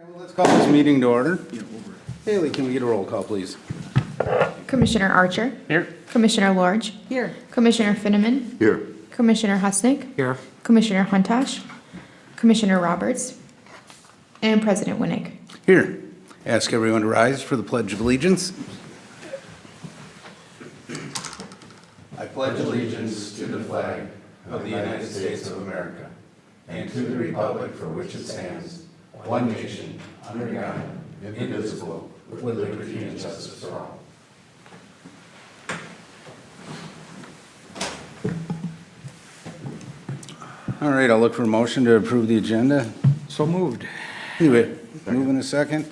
Well, let's call this meeting to order. Haley, can we get a roll call, please? Commissioner Archer. Here. Commissioner Lorge. Here. Commissioner Finneman. Here. Commissioner Husnick. Here. Commissioner Huntash. Commissioner Roberts. And President Winnick. Here. Ask everyone to rise for the Pledge of Allegiance. I pledge allegiance to the flag of the United States of America and to the republic for which it stands, one nation, under God, indivisible, with liberty and justice for all. All right, I'll look for a motion to approve the agenda. So moved. Anyway, move in a second.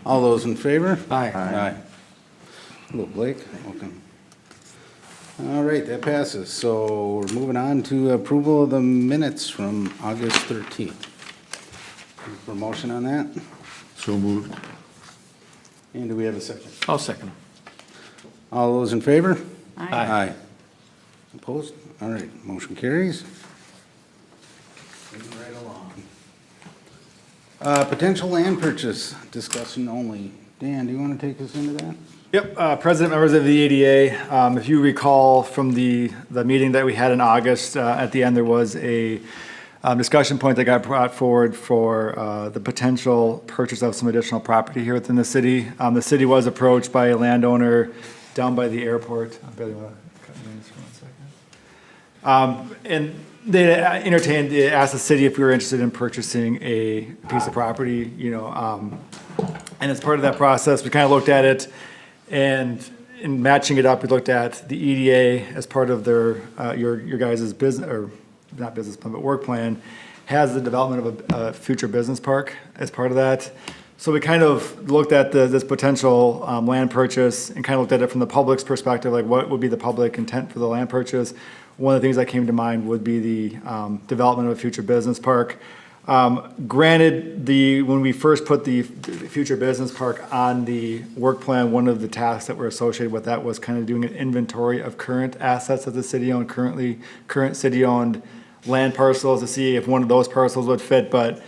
All those in favor? Aye. Aye. Hello, Blake, welcome. All right, that passes. So we're moving on to approval of the minutes from August 13th. For motion on that? So moved. And do we have a second? I'll second. All those in favor? Aye. Aye. Opposed? All right, motion carries. Moving right along. Potential land purchase, discussion only. Dan, do you want to take us into that? Yep, President, members of the EDA, if you recall from the meeting that we had in August, at the end, there was a discussion point that got brought forward for the potential purchase of some additional property here within the city. The city was approached by a landowner down by the airport. Billy, want to cut me in for 1 second? And they asked the city if we were interested in purchasing a piece of property, and as part of that process, we kind of looked at it. And in matching it up, we looked at the EDA as part of their, your guys' business, or not business plan, but work plan, has the development of a future business park as part of that. So we kind of looked at this potential land purchase and kind of looked at it from the public's perspective, like what would be the public intent for the land purchase. One of the things that came to mind would be the development of a future business park. Granted, when we first put the future business park on the work plan, one of the tasks that were associated with that was kind of doing an inventory of current assets that the city owned, current city-owned land parcels to see if one of those parcels would fit. But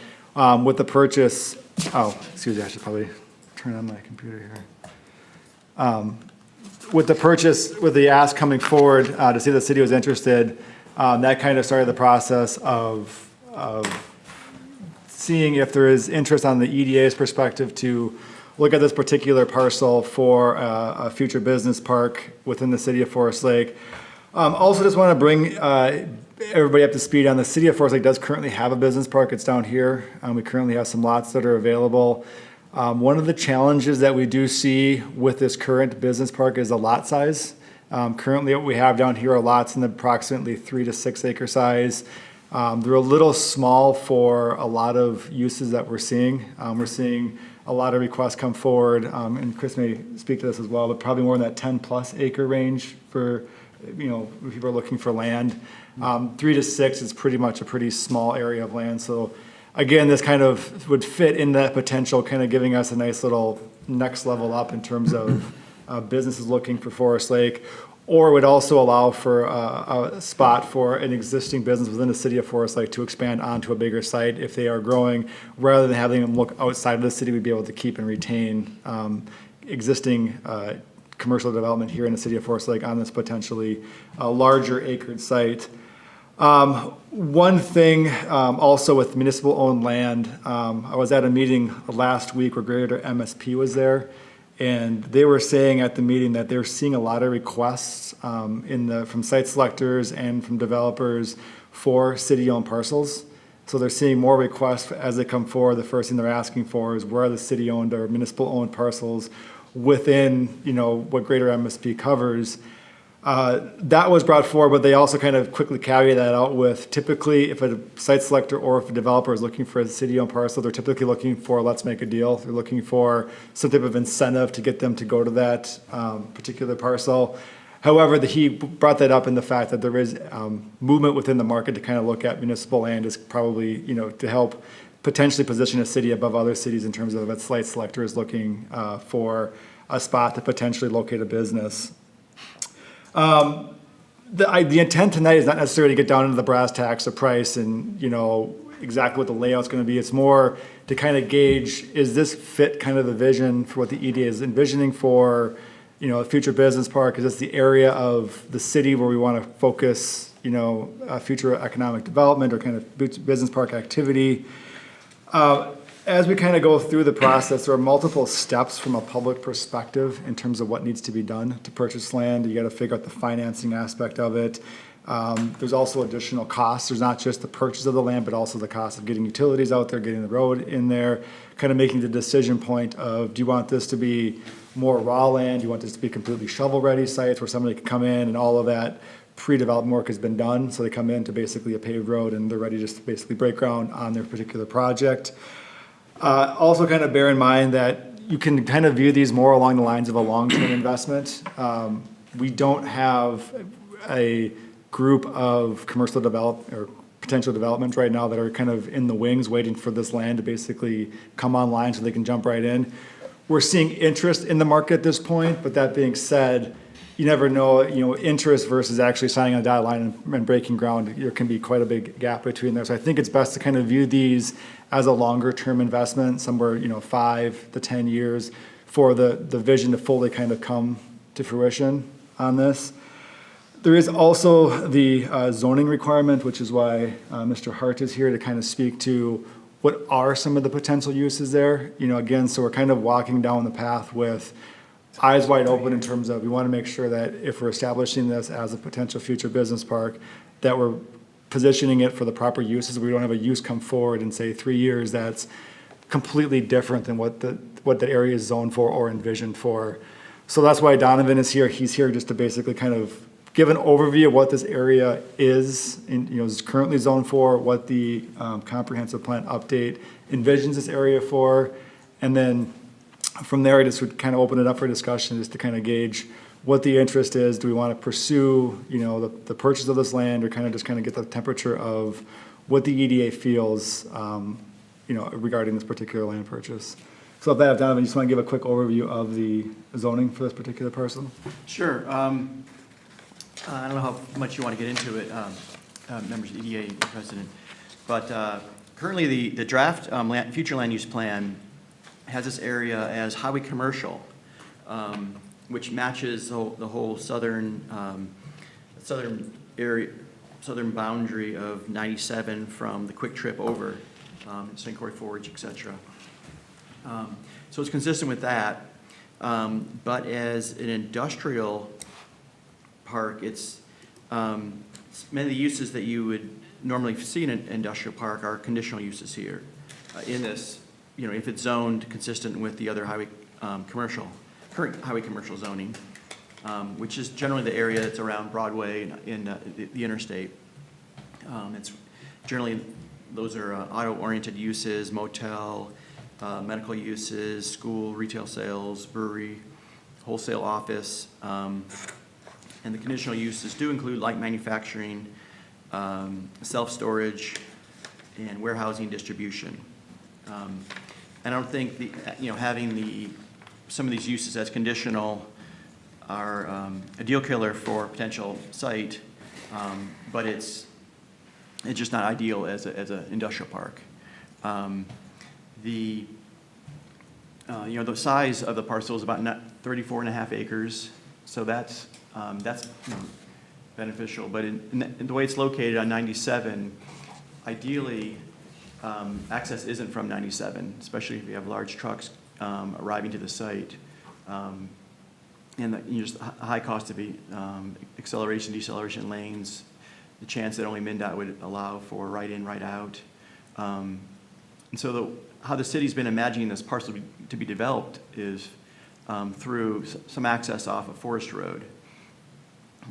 with the purchase, excuse me, I should probably turn on my computer here. With the purchase, with the ask coming forward to see if the city was interested, that kind of started the process of seeing if there is interest on the EDA's perspective to look at this particular parcel for a future business park within the city of Forest Lake. Also just want to bring everybody up to speed on the city of Forest Lake does currently have a business park. It's down here. We currently have some lots that are available. One of the challenges that we do see with this current business park is the lot size. Currently what we have down here are lots in the approximately 3 to 6 acre size. They're a little small for a lot of uses that we're seeing. We're seeing a lot of requests come forward, and Chris may speak to this as well, but probably more in that 10 plus acre range for, if people are looking for land. 3 to 6 is pretty much a pretty small area of land. So again, this kind of would fit in that potential, kind of giving us a nice little next level up in terms of businesses looking for Forest Lake. Or would also allow for a spot for an existing business within the city of Forest Lake to expand onto a bigger site if they are growing. Rather than having them look outside of the city, we'd be able to keep and retain existing commercial development here in the city of Forest Lake on this potentially larger acreage site. One thing also with municipal owned land, I was at a meeting last week where Greater MSP was there. And they were saying at the meeting that they're seeing a lot of requests from site selectors and from developers for city-owned parcels. So they're seeing more requests as they come forward. The first thing they're asking for is where are the city-owned or municipal-owned parcels within, what Greater MSP covers. That was brought forward, but they also kind of quickly caveat that out with typically if a site selector or if a developer is looking for a city-owned parcel, they're typically looking for let's make a deal. They're looking for some type of incentive to get them to go to that particular parcel. However, he brought that up in the fact that there is movement within the market to kind of look at municipal land as probably, to help potentially position a city above other cities in terms of its site selector is looking for a spot to potentially locate a business. The intent tonight is not necessarily to get down into the brass tacks of price and, exactly what the layout's going to be. It's more to kind of gauge, is this fit kind of the vision for what the EDA is envisioning for, a future business park? Is this the area of the city where we want to focus, future economic development or kind of business park activity? As we kind of go through the process, there are multiple steps from a public perspective in terms of what needs to be done to purchase land. You got to figure out the financing aspect of it. There's also additional costs. There's not just the purchase of the land, but also the cost of getting utilities out there, getting the road in there, kind of making the decision point of, do you want this to be more raw land? Do you want this to be completely shovel-ready sites where somebody can come in and all of that pre-development work has been done? So they come in to basically a paved road and they're ready just to basically break ground on their particular project. Also kind of bear in mind that you can kind of view these more along the lines of a long-term investment. We don't have a group of commercial or potential development right now that are kind of in the wings waiting for this land to basically come online so they can jump right in. We're seeing interest in the market at this point, but that being said, you never know, interest versus actually signing on a dotted line and breaking ground. There can be quite a big gap between there. So I think it's best to kind of view these as a longer term investment, somewhere, 5 to 10 years for the vision to fully kind of come to fruition on this. There is also the zoning requirement, which is why Mr. Hart is here to kind of speak to what are some of the potential uses there. Again, so we're kind of walking down the path with eyes wide open in terms of, we want to make sure that if we're establishing this as a potential future business park, that we're positioning it for the proper uses. We don't have a use come forward in, say, 3 years that's completely different than what the area is zoned for or envisioned for. So that's why Donovan is here. He's here just to basically kind of give an overview of what this area is currently zoned for, what the comprehensive plan update envisions this area for, and then from there, I just would kind of open it up for discussion just to kind of gauge what the interest is. Do we want to pursue, the purchase of this land, or kind of get the temperature of what the EDA feels, regarding this particular land purchase? So with that, Donovan, you just want to give a quick overview of the zoning for this particular parcel? Sure. I don't know how much you want to get into it, members of the EDA, President, but currently the draft future land use plan has this area as highway commercial, which matches the whole southern boundary of 97 from the quick trip over St. Croix Forge, etc. So it's consistent with that, but as an industrial park, it's many of the uses that you would normally see in an industrial park are conditional uses here. In this, if it's zoned consistent with the other current highway commercial zoning, which is generally the area that's around Broadway in the interstate. It's generally, those are auto-oriented uses, motel, medical uses, school, retail sales, brewery, wholesale office, and the conditional uses do include light manufacturing, self-storage, and warehousing distribution. I don't think having some of these uses as conditional are a deal killer for a potential site, but it's just not ideal as an industrial park. The size of the parcel is about 34.5 acres, so that's beneficial. But in the way it's located on 97, ideally, access isn't from 97, especially if you have large trucks arriving to the site, and just high cost of acceleration, deceleration lanes, the chance that only MnDOT would allow for right in, right out. And so how the city's been imagining this parcel to be developed is through some access off of Forest Road.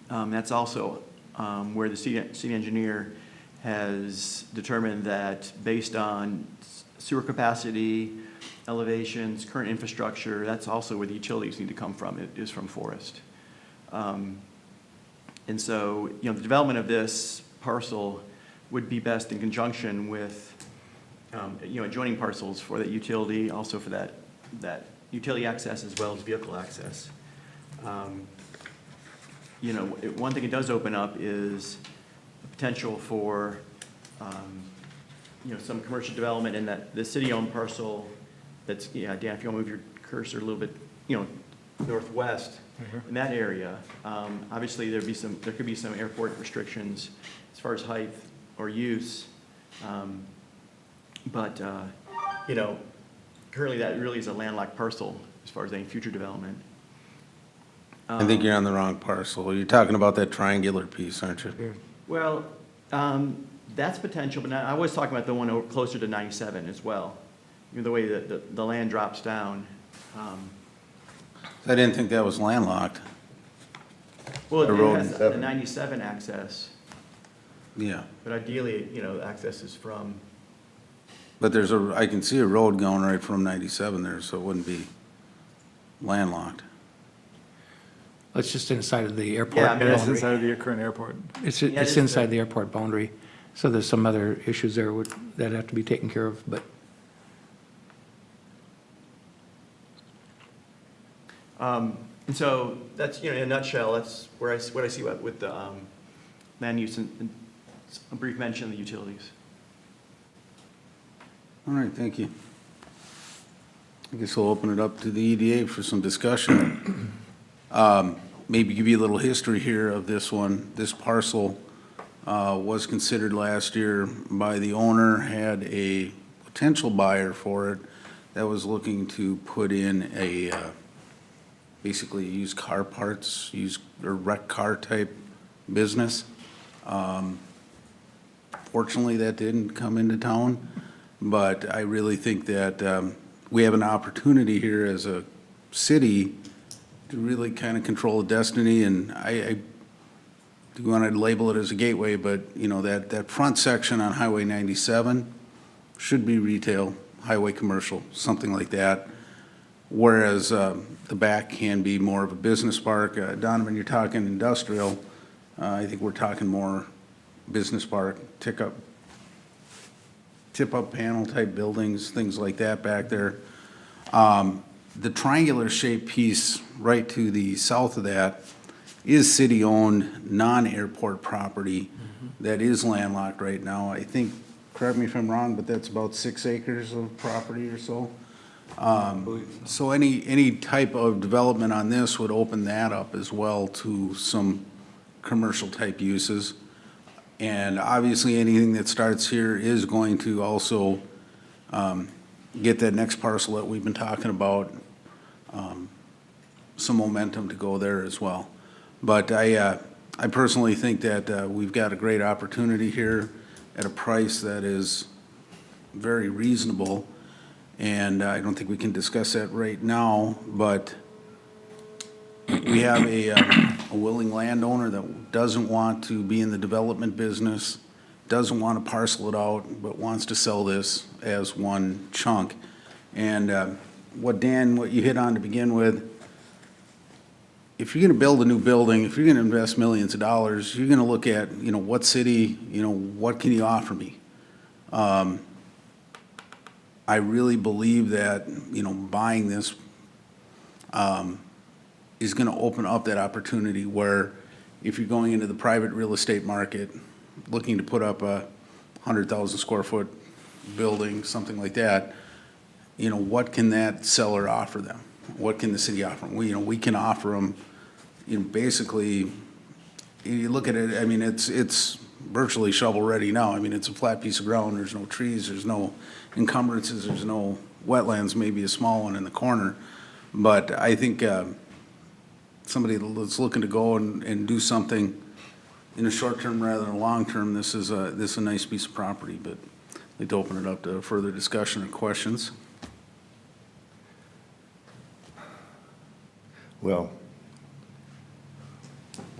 That's also where the city engineer has determined that based on sewer capacity, elevations, current infrastructure, that's also where the utilities need to come from. It is from Forest. And so, the development of this parcel would be best in conjunction with, adjoining parcels for that utility, also for that utility access as well as vehicle access. One thing it does open up is the potential for some commercial development in that, the city-owned parcel that's, Dan, if you want to move your cursor a little bit, northwest, in that area, obviously there could be some airport restrictions as far as height or use. But currently that really is a landlocked parcel as far as any future development. I think you're on the wrong parcel. You're talking about that triangular piece, aren't you? Well, that's potential, but I was talking about the one closer to 97 as well. The way that the land drops down. I didn't think that was landlocked. Well, The it road has and- the 97 access, Yeah, but ideally, the access is from, but I can see a road going right from 97 there, so it wouldn't be landlocked. It's just inside of the airport Yeah, I mean, It's boundary. inside of the current airport. It's Yeah, it is inside the- the the airport boundary, so there's some other issues there that have to be taken care of, but and so that's, in a nutshell, that's what I see with the land use and a brief mention of the utilities. All right, thank you. I guess we'll open it up to the EDA for some discussion. Maybe give you a little history here of this one. This parcel was considered last year by the owner, had a potential buyer for it that was looking to put in a, basically used car parts, or wrecked car type business. Fortunately, that didn't come into town, but I really think that we have an opportunity here as a city to really kind of control the destiny, and I do want to label it as a gateway, but, that front section on Highway 97 should be retail, highway commercial, something like that, whereas the back can be more of a business park. Donovan, you're talking industrial. I think we're talking more business park, tip-up panel type buildings, things like that back there. The triangular shaped piece right to the south of that is city-owned, non-airport property that is landlocked right now. I think, correct me if I'm wrong, but that's about 6 acres of property or so. So any type of development on this would open that up as well to some commercial type uses. And obviously, anything that starts here is going to also get that next parcel that we've been talking about, some momentum to go there as well. But I personally think that we've got a great opportunity here at a price that is very reasonable. And I don't think we can discuss that right now, but we have a willing landowner that doesn't want to be in the development business, doesn't want to parcel it out, but wants to sell this as one chunk. And what you hit on to begin with, if you're going to build a new building, if you're going to invest millions of dollars, you're going to look at, what city, what can you offer me? I really believe that, buying this is going to open up that opportunity where if you're going into the private real estate market, looking to put up a 100,000 square foot building, something like that, what can that seller offer them? What can the city offer them? We can offer them, basically, you look at it, I mean, it's virtually shovel ready now. I mean, it's a flat piece of ground. There's no trees, there's no encumbrances, there's no wetlands, maybe a small one in the corner. But I think somebody that's looking to go and do something in the short term rather than long term, this is a nice piece of property. But I'd like to open it up to further discussion or questions. Well,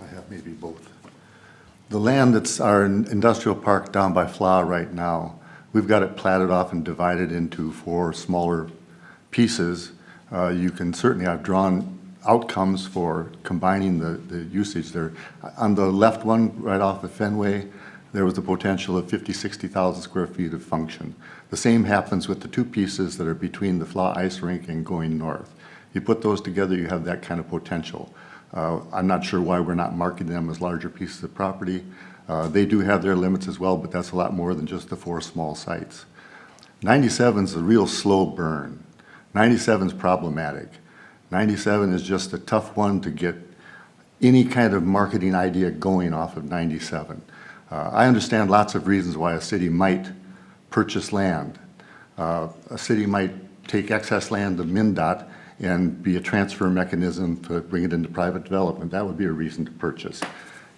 I have maybe both. The land that's our industrial park down by Flower right now, we've got it platted off and divided into 4 smaller pieces. You can certainly, I've drawn outcomes for combining the usage there. On the left one, right off the Fenway, there was the potential of 50, 60,000 square feet of function. The same happens with the 2 pieces that are between the Flower Ice Rink and going north. You put those together, you have that kind of potential. I'm not sure why we're not marketing them as larger pieces of property. They do have their limits as well, but that's a lot more than just the 4 small sites. 97 is a real slow burn. 97 is problematic. 97 is just a tough one to get any kind of marketing idea going off of 97. I understand lots of reasons why a city might purchase land. A city might take excess land to MnDOT and be a transfer mechanism to bring it into private development. That would be a reason to purchase.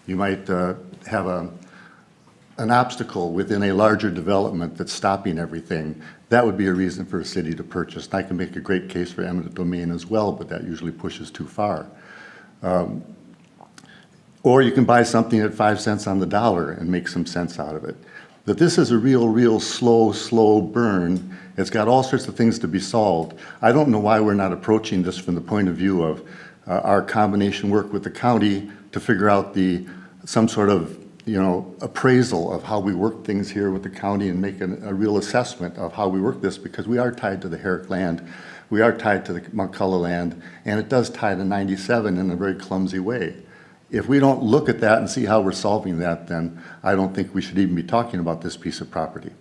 You might have an obstacle within a larger development that's stopping everything. That would be a reason for a city to purchase. And I can make a great case for eminent domain as well, but that usually pushes too far. Or you can buy something at 5 cents on the dollar and make some sense out of it. But this is a real slow burn. It's got all sorts of things to be solved. I don't know why we're not approaching this from the point of view of our combination work with the county to figure out some sort of appraisal of how we work things here with the county and make a real assessment of how we work this, because we are tied to the Herrick land, we are tied to the McCullough land, and it does tie to 97 in a very clumsy way. If we don't look at that and see how we're solving that, then I don't think we should even be talking about this piece of property.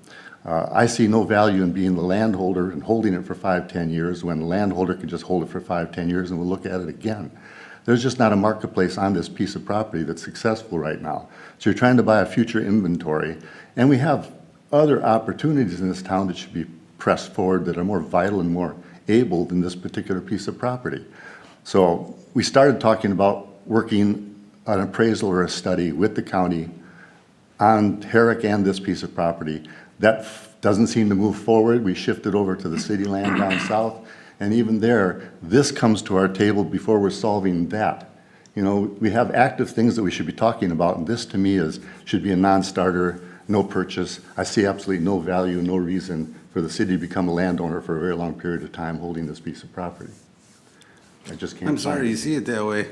I see no value in being the landholder and holding it for 5-10 years when the landholder can just hold it for 5-10 years and we'll look at it again. There's just not a marketplace on this piece of property that's successful right now. So you're trying to buy a future inventory, and we have other opportunities in this town that should be pressed forward that are more vital and more able than this particular piece of property. So we started talking about working an appraisal or a study with the county on Herrick and this piece of property. That doesn't seem to move forward. We shifted over to the city land down south. And even there, this comes to our table before we're solving that. We have active things that we should be talking about, and this to me should be a non-starter, no purchase. I see absolutely no value, no reason for the city to become a landowner for a very long period of time holding this piece of property. I just can't. I'm sorry you see it that way.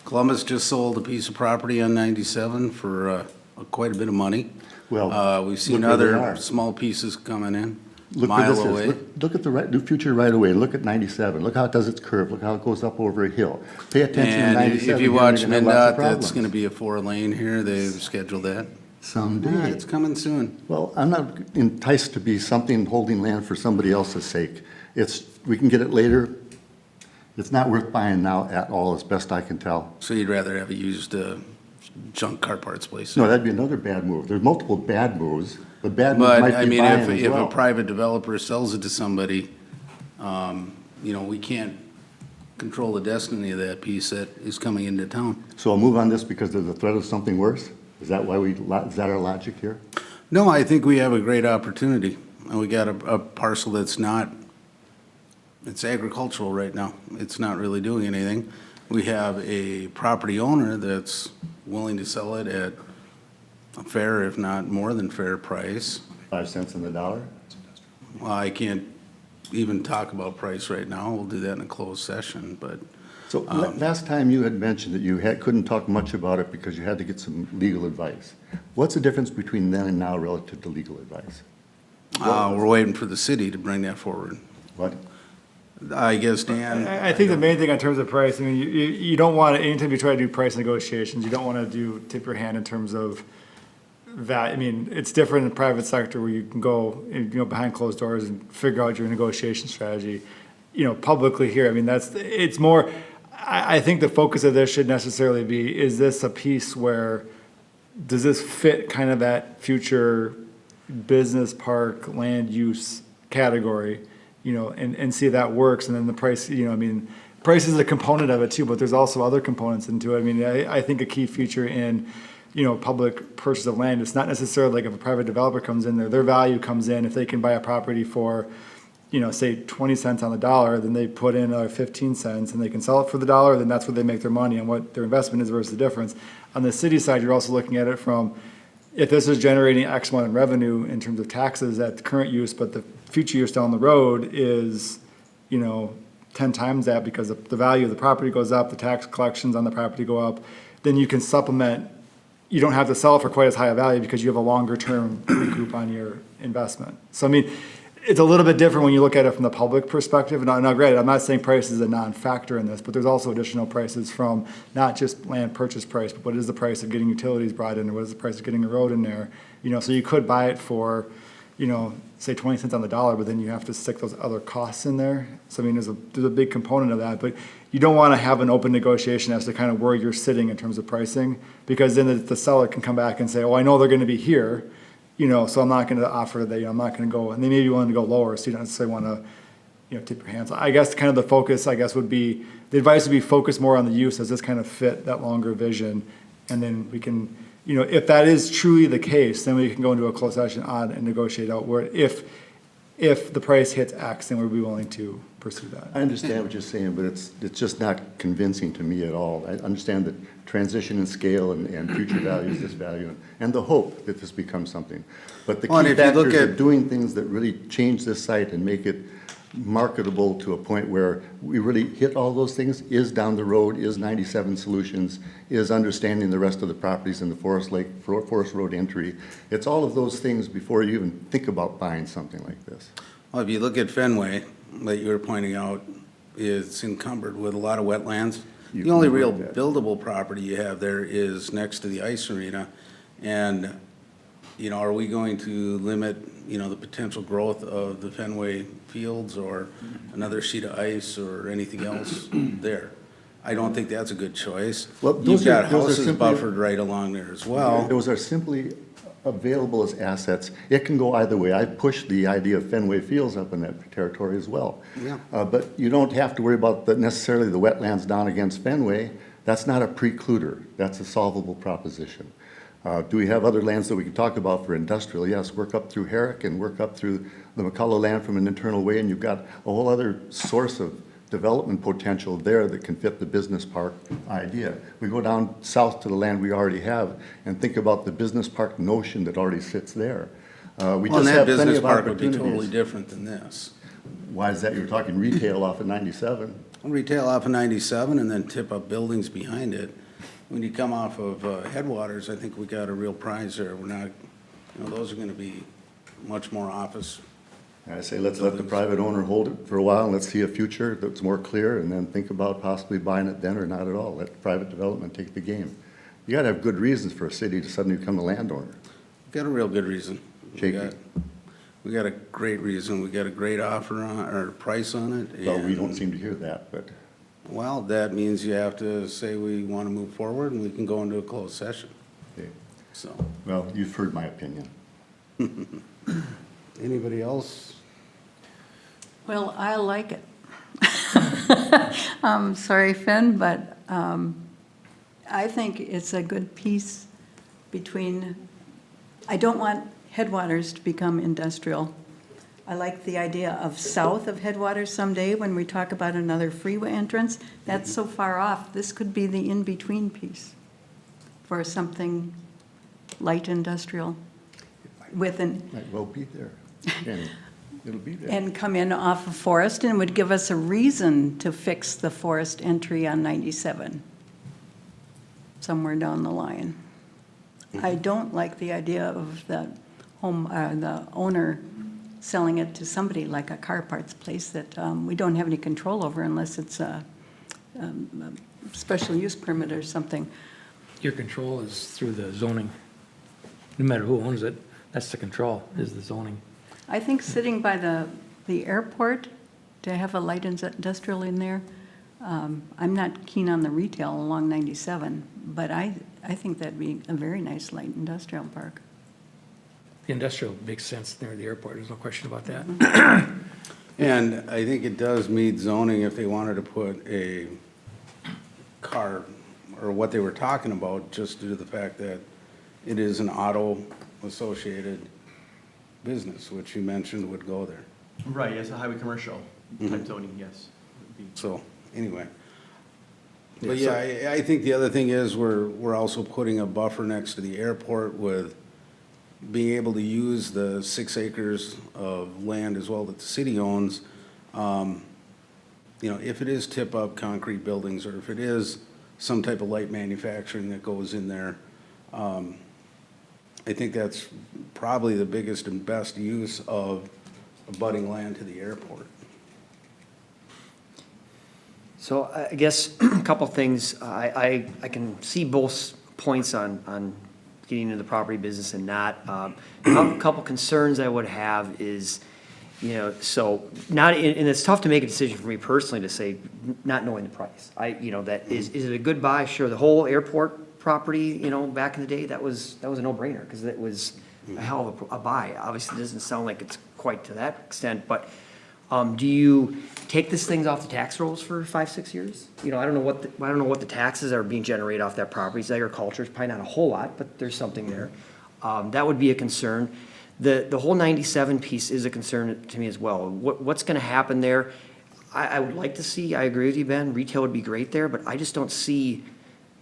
Columbus just sold a piece of property on 97 for quite a bit of money. Well, we've seen look where they other are. small pieces coming in, Look where mile this away. is. Look at the future right away. Look at 97. Look how it does its curve. Look how it goes up over a hill. Pay attention to And 97. if you you're watch gonna have lots of MnDOT, that's problems. going to be a 4-lane here. They've scheduled that. Someday. It's coming soon. Well, I'm not enticed to be something holding land for somebody else's sake. We can get it later. It's not worth buying now at all, as best I can tell. So you'd rather have a used junk car parts place? No, that'd be another bad move. There's multiple bad moves, but bad moves But, might I be mean, buying if as a well. private developer sells it to somebody, we can't control the destiny of that piece that is coming into town. So I'll move on this because there's a threat of something worse? Is that our logic here? No, I think we have a great opportunity. And we got a parcel that's it's agricultural right now. It's not really doing anything. We have a property owner that's willing to sell it at a fair, if not more than fair price. 5 cents on the dollar? Well, I can't even talk about price right now. We'll do that in a closed session, but So last time you had mentioned that you couldn't talk much about it because you had to get some legal advice. What's the difference between then and now relative to legal advice? we're waiting for the city to bring that forward. What? I guess, Dan. I think the main thing in terms of price, I mean, you don't want to, anytime you try to do price negotiations, you don't want to tip your hand in terms of that. I mean, it's different in the private sector where you can go, behind closed doors and figure out your negotiation strategy. Publicly here, I mean, it's more, I think the focus of this should necessarily be, is this a piece where, does this fit kind of that future business park land use category? And see if that works, and then the price, price is a component of it too, but there's also other components into it. I mean, I think a key feature in, public purchase of land, it's not necessarily like if a private developer comes in there, their value comes in, if they can buy a property for, say 20 cents on the dollar, then they put in 15 cents and they can sell it for the dollar, then that's where they make their money and what their investment is versus the difference. On the city side, you're also looking at it from, if this is generating X amount in revenue in terms of taxes at the current use, but the future use down the road is, 10 times that because the value of the property goes up, the tax collections on the property go up, then you can supplement, you don't have to sell it for quite as high a value because you have a longer term recoup on your investment. So I mean, it's a little bit different when you look at it from the public perspective. Now, granted, I'm not saying price is a non-factor in this, but there's also additional prices from not just land purchase price, but what is the price of getting utilities brought in, or what is the price of getting a road in there? So you could buy it for, say 20 cents on the dollar, but then you have to stick those other costs in there. So I mean, there's a big component of that, but you don't want to have an open negotiation as to kind of where you're sitting in terms of pricing, because then the seller can come back and say, oh, I know they're going to be here, so I'm not going to offer that, I'm not going to go, and they may be willing to go lower, so you don't necessarily want to, tip your hands. I guess kind of the focus, would be, the advice would be focus more on the use. Does this kind of fit that longer vision? And then we can, if that is truly the case, then we can go into a closed session on and negotiate out where, if the price hits X, then we'd be willing to pursue that. I understand what you're saying, but it's just not convincing to me at all. I understand the transition in scale and future values, this value, and the hope that this becomes something. But the Well, and key if you look factors of at- doing things that really change this site and make it marketable to a point where we really hit all those things is down the road, is 97 Solutions, is understanding the rest of the properties in the Forest Road entry. It's all of those things before you even think about buying something like this. Well, if you look at Fenway, that you were pointing out, it's encumbered with a lot of wetlands. You The only can real avoid that. buildable property you have there is next to the ice arena. And, are we going to limit, the potential growth of the Fenway fields or another sheet of ice or anything else there? I don't think that's a good choice. Well, You've those got are houses simply- buffered right along there as well. Those are simply available as assets. It can go either way. I pushed the idea of Fenway Fields up in that territory as well. Yeah. But you don't have to worry about necessarily the wetlands down against Fenway. That's not a precluder. That's a solvable proposition. Do we have other lands that we can talk about for industrial? Yes, work up through Herrick and work up through the McCullough land from an internal way, and you've got a whole other source of development potential there that can fit the business park idea. We go down south to the land we already have and think about the business park notion that already sits there. We Well, and just that have plenty business of park would be totally opportunities. different than this. Why is that? You're talking retail off of 97. Retail off of 97 and then tip up buildings behind it. When you come off of Headwaters, I think we got a real prize there. We're not, those are gonna be much more office. I say let's let the private owner hold it for a while and let's see a future that's more clear and then think about possibly buying it then or not at all. Let private development take the game. You gotta have good reasons for a city to suddenly become a landowner. Got a real good reason. Shaky. We got a great reason. We got a great offer on, or price on it. Well, we and- don't seem to hear that, but Well, that means you have to say we wanna move forward and we can go into a closed session, okay. so. Well, you've heard my opinion. Anybody else? Well, I like it. Sorry, Finn, but I think it's a good piece between, I don't want Headwaters to become industrial. I like the idea of south of Headwaters someday when we talk about another freeway entrance. That's so far off. This could be the in-between piece for something light industrial with an, Might well be there. Jenny. It'll be there. and come in off of Forest and would give us a reason to fix the Forest entry on 97 somewhere down the line. I don't like the idea of the the owner selling it to somebody like a car parts place that we don't have any control over unless it's a special use permit or something. Your control is through the zoning. No matter who owns it, that's the control, is the zoning. I think sitting by the airport, to have a light industrial in there, I'm not keen on the retail along 97, but I think that'd be a very nice light industrial park. The industrial makes sense near the airport, there's no question about that. And I think it does meet zoning if they wanted to put a car, or what they were talking about, just due to the fact that it is an auto-associated business, which you mentioned would go there. Right, yes, a highway commercial type zoning, yes. would be- So, anyway. But yeah, I think the other thing is we're also putting a buffer next to the airport with being able to use the 6 acres of land as well that the city owns. If it is tip-up concrete buildings, or if it is some type of light manufacturing that goes in there, I think that's probably the biggest and best use of abutting land to the airport. So I guess a couple things. I can see both points on getting into the property business and not. A couple concerns I would have is, so not, and it's tough to make a decision for me personally to say, not knowing the price. That is it a good buy? Sure, the whole airport property, back in the day, that was a no-brainer because it was a hell of a buy. Obviously, it doesn't sound like it's quite to that extent, but do you take these things off the tax rolls for 5-6 years? I don't know what the taxes are being generated off that property. It's agriculture, it's probably not a whole lot, but there's something there. That would be a concern. The whole 97 piece is a concern to me as well. What's going to happen there? I would like to see, I agree with you, Ben, retail would be great there, but I just don't see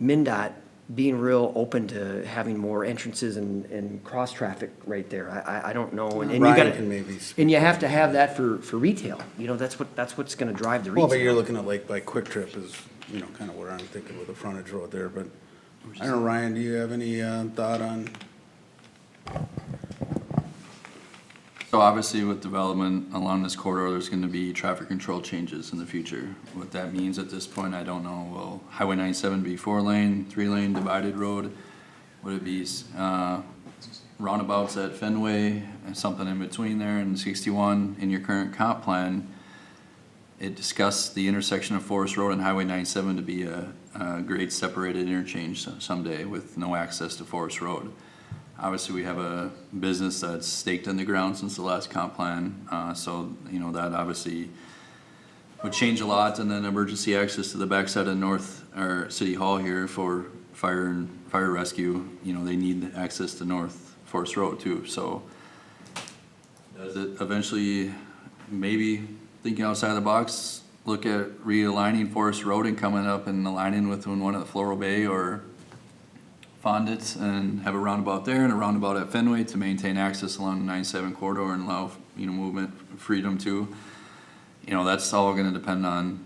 MnDOT being real open to having more entrances and cross-traffic right there. I don't know. And you Ryan gotta, can maybe and you have to have that for retail. That's what's gonna drive the retail. Well, but you're looking at like Quick Trip is, kind of where I'm thinking with the frontage road there, but I don't know, Ryan, do you have any thought on? So obviously with development along this corridor, there's gonna be traffic control changes in the future. What that means at this point, I don't know. Will Highway 97 be 4-lane, 3-lane divided road? Would it be, roundabouts at Fenway and something in between there? And 61, in your current comp plan, it discussed the intersection of Forest Road and Highway 97 to be a grade separated interchange someday with no access to Forest Road. Obviously, we have a business that's staked in the ground since the last comp plan, so, that obviously would change a lot. And then emergency access to the backside of North, or City Hall here for fire and fire rescue, they need access to North Forest Road too. So does it eventually, maybe thinking outside the box, look at realigning Forest Road and coming up and aligning with one at the Floral Bay or Fondant and have a roundabout there and a roundabout at Fenway to maintain access along the 97 corridor and allow, movement freedom too. That's all gonna depend on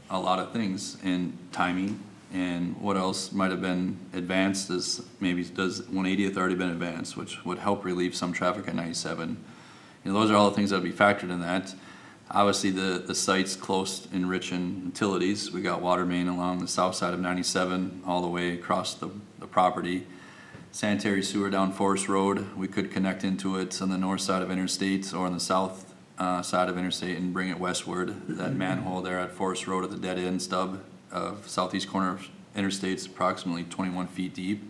a lot of things and timing and what else might have been advanced is maybe does 180th already been advanced, which would help relieve some traffic at 97. Those are all the things that would be factored in that. Obviously the site's close and rich in utilities. We got water main along the south side of 97 all the way across the property. Sanitary sewer down Forest Road. We could connect into it on the north side of Interstate or on the south side of Interstate and bring it westward. That manhole there at Forest Road at the dead end stub of southeast corner of Interstate is approximately 21 feet deep.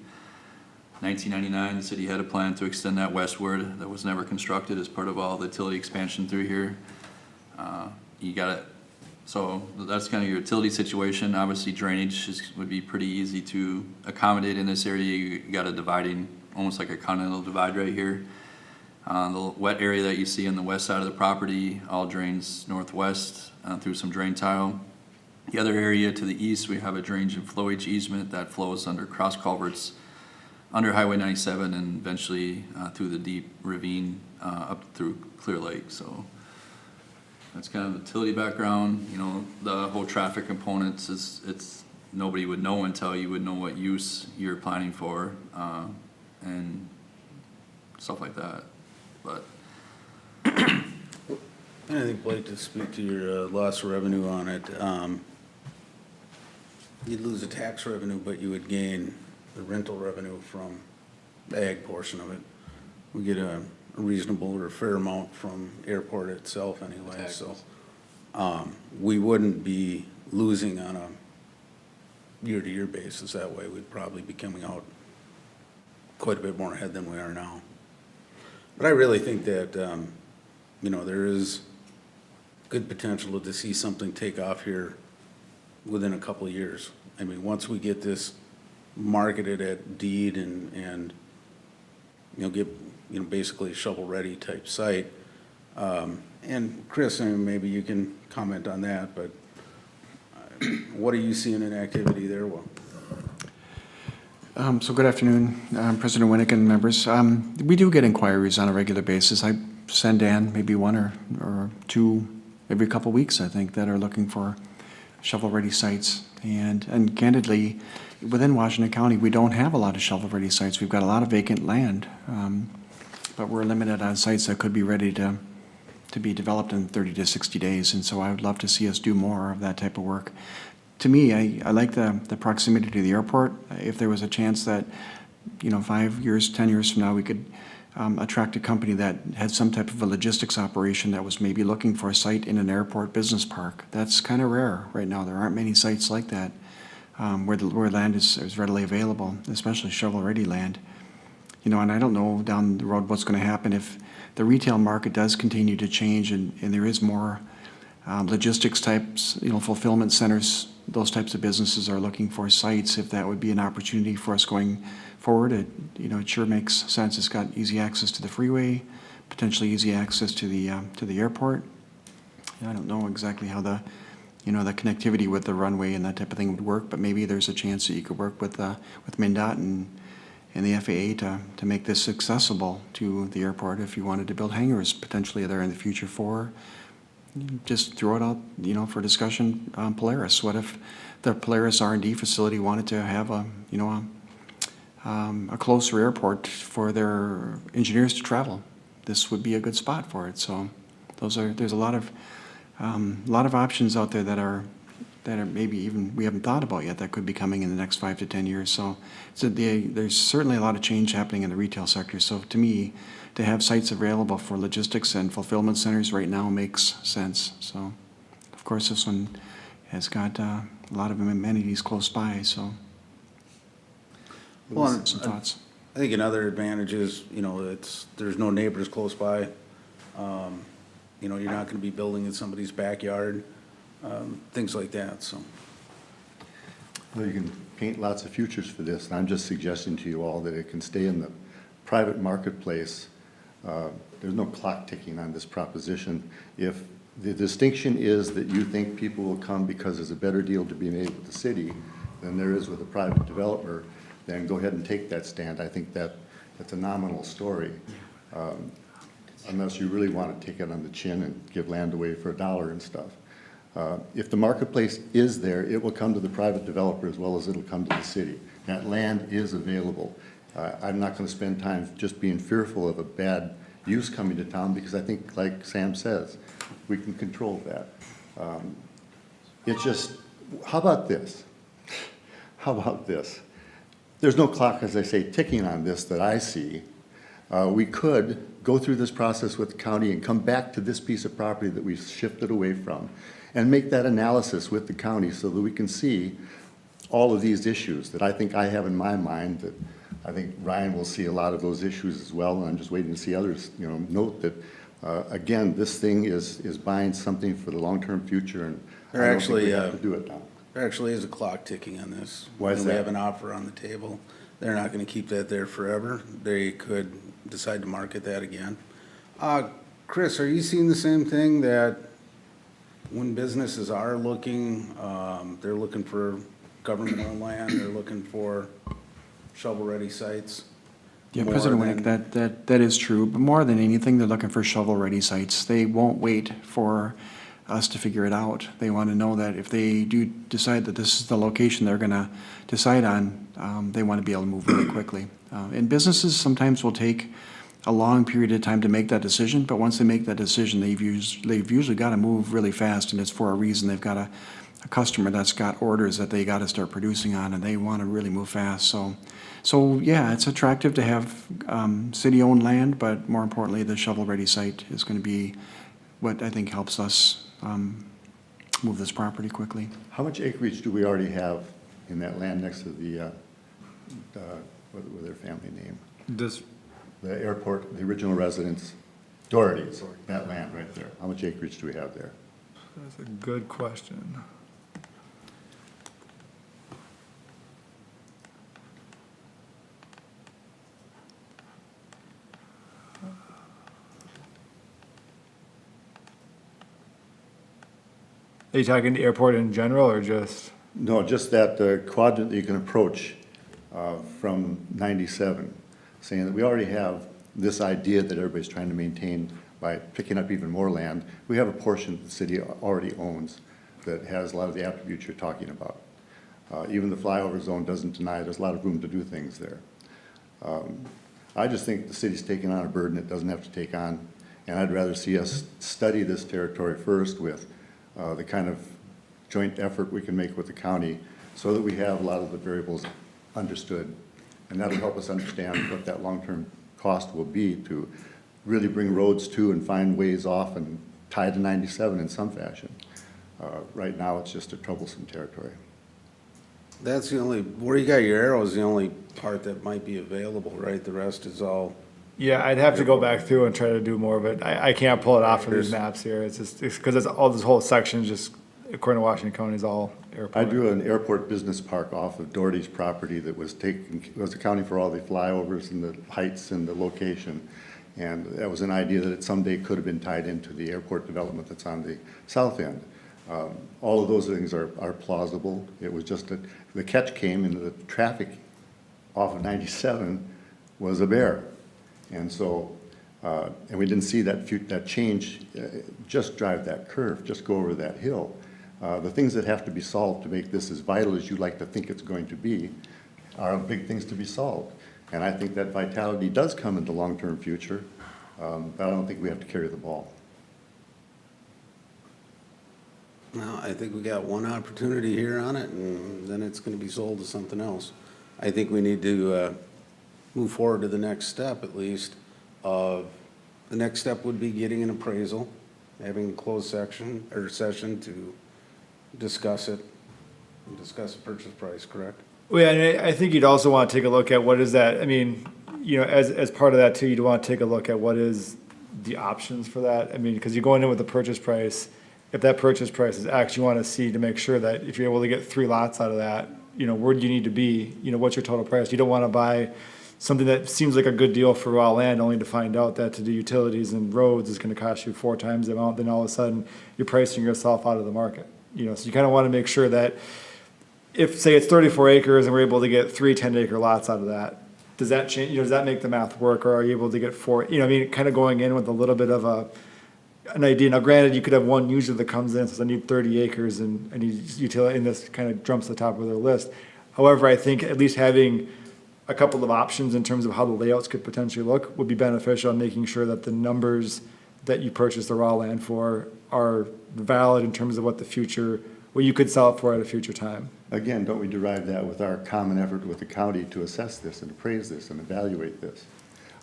1999, the city had a plan to extend that westward. That was never constructed as part of all the utility expansion through here. You got it. So that's kind of your utility situation. Obviously drainage would be pretty easy to accommodate in this area. You got a dividing, almost like a continental divide right here. The wet area that you see on the west side of the property all drains northwest through some drain tile. The other area to the east, we have a drainage and flowage easement that flows under cross culverts under Highway 97 and eventually through the deep ravine up through Clear Lake. So that's kind of the utility background. The whole traffic components it's nobody would know until you would know what use you're planning for and stuff like that. But And I think, Blake, to speak to your loss of revenue on it, you'd lose the tax revenue, but you would gain the rental revenue from the ag portion of it. We get a reasonable or fair amount from airport itself anyway, so we wouldn't be losing on a year-to-year basis that way. We'd probably be coming out quite a bit more ahead than we are now. But I really think that, there is good potential to see something take off here within a couple of years. I mean, once we get this marketed at deed and get, basically a shovel-ready type site. And Chris, maybe you can comment on that, but what are you seeing in activity there, Will? So good afternoon, President Winnick and members. We do get inquiries on a regular basis. I send Dan maybe one or two every couple of weeks, I think, that are looking for shovel-ready sites. And candidly, within Washington County, we don't have a lot of shovel-ready sites. We've got a lot of vacant land, but we're limited on sites that could be ready to to be developed in 30 to 60 days, and so I would love to see us do more of that type of work. To me, I like the proximity to the airport. If there was a chance that, 5 years, 10 years from now, we could attract a company that had some type of a logistics operation that was maybe looking for a site in an airport business park. That's kind of rare right now. There aren't many sites like that where land is readily available, especially shovel-ready land. And I don't know down the road what's going to happen if the retail market does continue to change and there is more logistics types, fulfillment centers, those types of businesses are looking for sites. If that would be an opportunity for us going forward, it sure makes sense. It's got easy access to the freeway, potentially easy access to the airport. I don't know exactly how the connectivity with the runway and that type of thing would work, but maybe there's a chance that you could work with MnDOT and the FAA to make this accessible to the airport if you wanted to build hangars potentially there in the future for, just throw it out, for discussion, Polaris. What if the Polaris R&D facility wanted to have a closer airport for their engineers to travel? This would be a good spot for it. So there's a lot of options out there that are maybe even we haven't thought about yet that could be coming in the next 5 to 10 years. So there's certainly a lot of change happening in the retail sector. So to me, to have sites available for logistics and fulfillment centers right now makes sense. So, of course, this one has got a lot of amenities close by. So, Well, some thoughts. I think another advantage is, there's no neighbors close by. You're not gonna be building in somebody's backyard, things like that, so. Well, you can paint lots of futures for this, and I'm just suggesting to you all that it can stay in the private marketplace. There's no clock ticking on this proposition. If the distinction is that you think people will come because there's a better deal to be made with the city than there is with a private developer, then go ahead and take that stand. I think that's a nominal story. Unless you really want to take it on the chin and give land away for $1 and stuff. If the marketplace is there, it will come to the private developer as well as it'll come to the city. That land is available. I'm not going to spend time just being fearful of a bad use coming to town because I think, like Sam says, we can control that. It's just, how about this? How about this? There's no clock, as I say, ticking on this that I see. We could go through this process with the county and come back to this piece of property that we've shifted away from and make that analysis with the county so that we can see all of these issues that I think I have in my mind, that I think Ryan will see a lot of those issues as well, and I'm just waiting to see others, note that, again, this thing is buying something for the long-term future, and I don't think we have to do it now. There actually is a clock ticking on this. Why is And we that? have an offer on the table. They're not gonna keep that there forever. They could decide to market that again. Chris, are you seeing the same thing, that when businesses are looking, they're looking for government-owned land, they're looking for shovel-ready sites? Yeah, more President than- Winnick, that is true, but more than anything, they're looking for shovel-ready sites. They won't wait for us to figure it out. They want to know that if they do decide that this is the location they're gonna decide on, they want to be able to move really quickly. And businesses sometimes will take a long period of time to make that decision, but once they make that decision, they've usually got to move really fast, and it's for a reason. They've got a customer that's got orders that they got to start producing on, and they want to really move fast. So yeah, it's attractive to have city-owned land, but more importantly, the shovel-ready site is going to be what I think helps us move this property quickly. How much acreage do we already have in that land next to the what was their family name? The airport, the original residence, Doherty's, that land right there. How much acreage do we have there? That's a good question. Are you talking the airport in general, or just? No, just that quadrant that you can approach from 97, saying that we already have this idea that everybody's trying to maintain by picking up even more land. We have a portion that the city already owns that has a lot of the attributes you're talking about. Even the flyover zone doesn't deny there's a lot of room to do things there. I just think the city's taking on a burden it doesn't have to take on, And I'd rather see us study this territory first with the kind of joint effort we can make with the county so that we have a lot of the variables understood. And that'll help us understand what that long-term cost will be to really bring roads to and find ways off and tie to 97 in some fashion. Right now, it's just a troublesome territory. That's the only, where you got your arrow is the only part that might be available, right? The rest is all, Yeah, I'd have to go back through and try to do more of it. I can't pull it off from these maps here. It's just, it's because it's all, this whole section is just, according to Washington County, is all airport. I drew an airport business park off of Doherty's property that was accounting for all the flyovers and the heights and the location. And that was an idea that it someday could have been tied into the airport development that's on the south end. All of those things are plausible. It was just that the catch came in the traffic off of 97 was a bear. And so, and we didn't see that change just drive that curve, just go over that hill. The things that have to be solved to make this as vital as you like to think it's going to be are big things to be solved. And I think that vitality does come in the long-term future, but I don't think we have to carry the ball. no, I think we got one opportunity here on it, and then it's gonna be sold to something else. I think we need to move forward to the next step, at least, of, the next step would be getting an appraisal, having a closed section, or session to discuss it, and discuss the purchase price, correct? Well, yeah, and I think you'd also want to take a look at what is that, I mean, you know, as part of that too, you'd want to take a look at what is the options for that. I mean, because you're going in with the purchase price, if that purchase price is X, you want to see to make sure that if you're able to get 3 lots out of that, you know, where do you need to be? You know, what's your total price? You don't want to buy something that seems like a good deal for raw land, only to find out that to do utilities and roads is going to cost you 4 times the amount, then all of a sudden you're pricing yourself out of the market. You know, so you kind of want to make sure that if, say, it's 34 acres and we're able to get 3 10-acre lots out of that, does that change, you know, does that make the math work, or are you able to get 4, you know, I mean, kind of going in with a little bit of an idea. Now, granted, you could have one user that comes in and says, I need 30 acres and I need utility, and this kind of jumps to the top of their list. However, I think at least having a couple of options in terms of how the layouts could potentially look would be beneficial in making sure that the numbers that you purchase the raw land for are valid in terms of what the future, what you could sell it for at a future time. Again, don't we derive that with our common effort with the county to assess this and appraise this and evaluate this?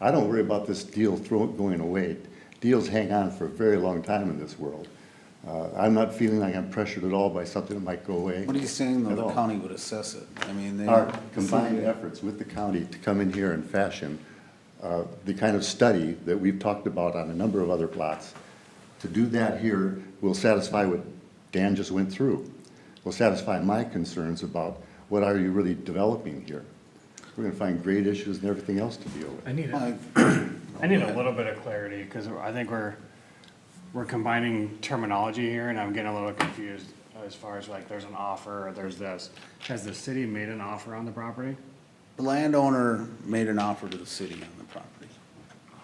I don't worry about this deal going away. Deals hang on for a very long time in this world. I'm not feeling like I'm pressured at all by something that might go away. What are you saying, though, at the all. county would assess it? I mean, they. Our combined efforts with the county to come in here and fashion the kind of study that we've talked about on a number of other plots, to do that here will satisfy what Dan just went through. Will satisfy my concerns about what are you really developing here. We're gonna find grade issues and everything else to deal with. I need it. I need a little bit of clarity, because I think we're combining terminology here, and I'm getting a little confused as far as like, there's an offer, or there's this. Has the city made an offer on the property? The landowner made an offer to the city on the property.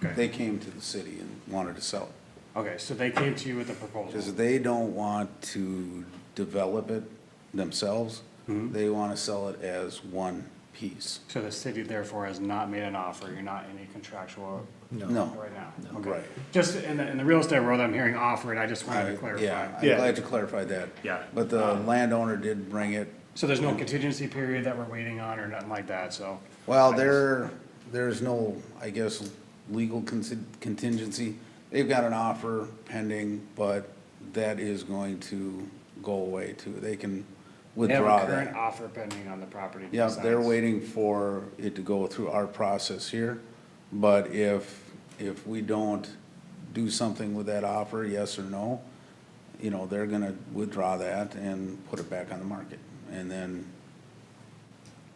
Okay. They came to the city and wanted to sell it. Okay, so they came to you with a proposal. Because they don't want to develop it themselves. They want to sell it as one piece. So the city therefore has not made an offer, you're not in any contractual No. right now? Okay. Right. Just in the real estate world, I'm hearing offered, I just wanted to Yeah, clarify. I'm glad you clarified that. Yeah. But the landowner did bring it. So there's no contingency period that we're waiting on or nothing like that, so? Well, there's no, I guess, legal contingency. They've got an offer pending, but that is going to go away too. They can They have withdraw a current that. offer pending on the property. Yeah, they're besides- waiting for it to go through our process here. But if we don't do something with that offer, yes or no, you know, they're gonna withdraw that and put it back on the market. And then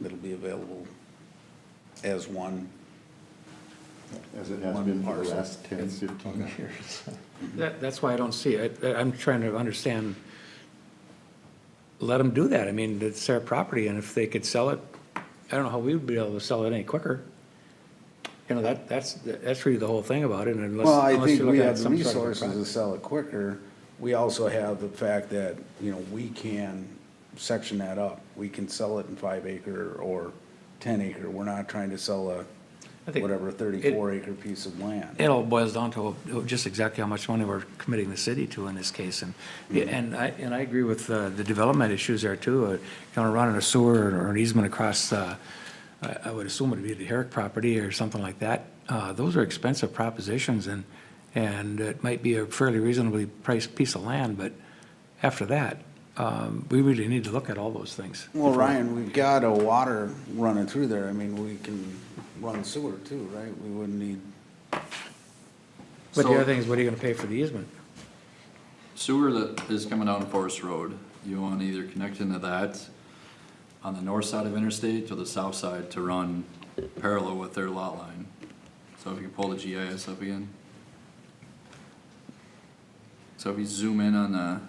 it'll be available as one. As it has One been for the parcel. last 10, 15 years. That's why I don't see it. I'm trying to understand, let them do that. I mean, it's their property, and if they could sell it, I don't know how we would be able to sell it any quicker. You know, that's really the whole thing about it, unless. Well, I unless think you're we looking at have the some sort of a resources to project. sell it quicker. We also have the fact that, you know, we can section that up. We can sell it in 5 acre or 10 acre. We're not trying to sell a I think whatever 34-acre piece of land. it all boils down to just exactly how much money we're committing the city to in this case. And I agree with the development issues there too. Kind of running a sewer or an easement across, I would assume it'd be the Herrick property or something like that. Those are expensive propositions and it might be a fairly reasonably priced piece of land, but after that, we really need to look at all those things. Well, Ryan, we've got a water running through there. I mean, we can run sewer too, right? We wouldn't need. But the So- other thing is, what are you gonna pay for the easement? Sewer that is coming down Forest Road, you want to either connect into that on the north side of Interstate or the south side to run parallel with their lot line. So if you can pull the GIS up again. So if you zoom in on the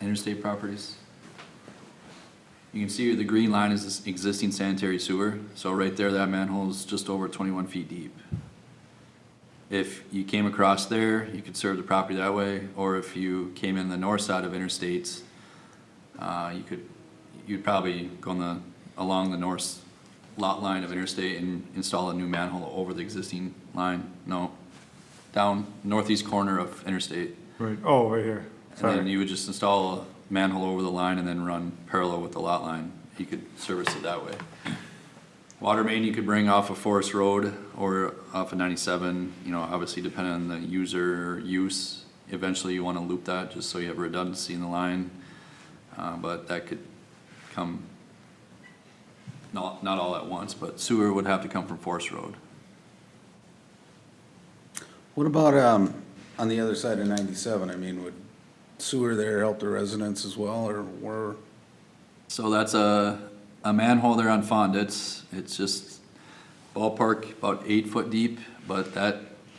interstate properties, you can see the green line is this existing sanitary sewer. So right there, that manhole is just over 21 feet deep. If you came across there, you could serve the property that way, or if you came in the north side of interstates, you'd probably go along the north lot line of interstate and install a new manhole over the existing line. No, down northeast corner of interstate. Right, oh, right here, And then sorry. you would just install a manhole over the line and then run parallel with the lot line. You could service it that way. Water main you could bring off of Forest Road or off of 97, obviously depending on the user use. Eventually you want to loop that just so you have redundancy in the line. But that could come, not all at once, but sewer would have to come from Forest Road. What about, on the other side of 97? I mean, would sewer there help the residents as well, or where? So that's a manhole there on Fond. It's just ballpark about 8 foot deep, but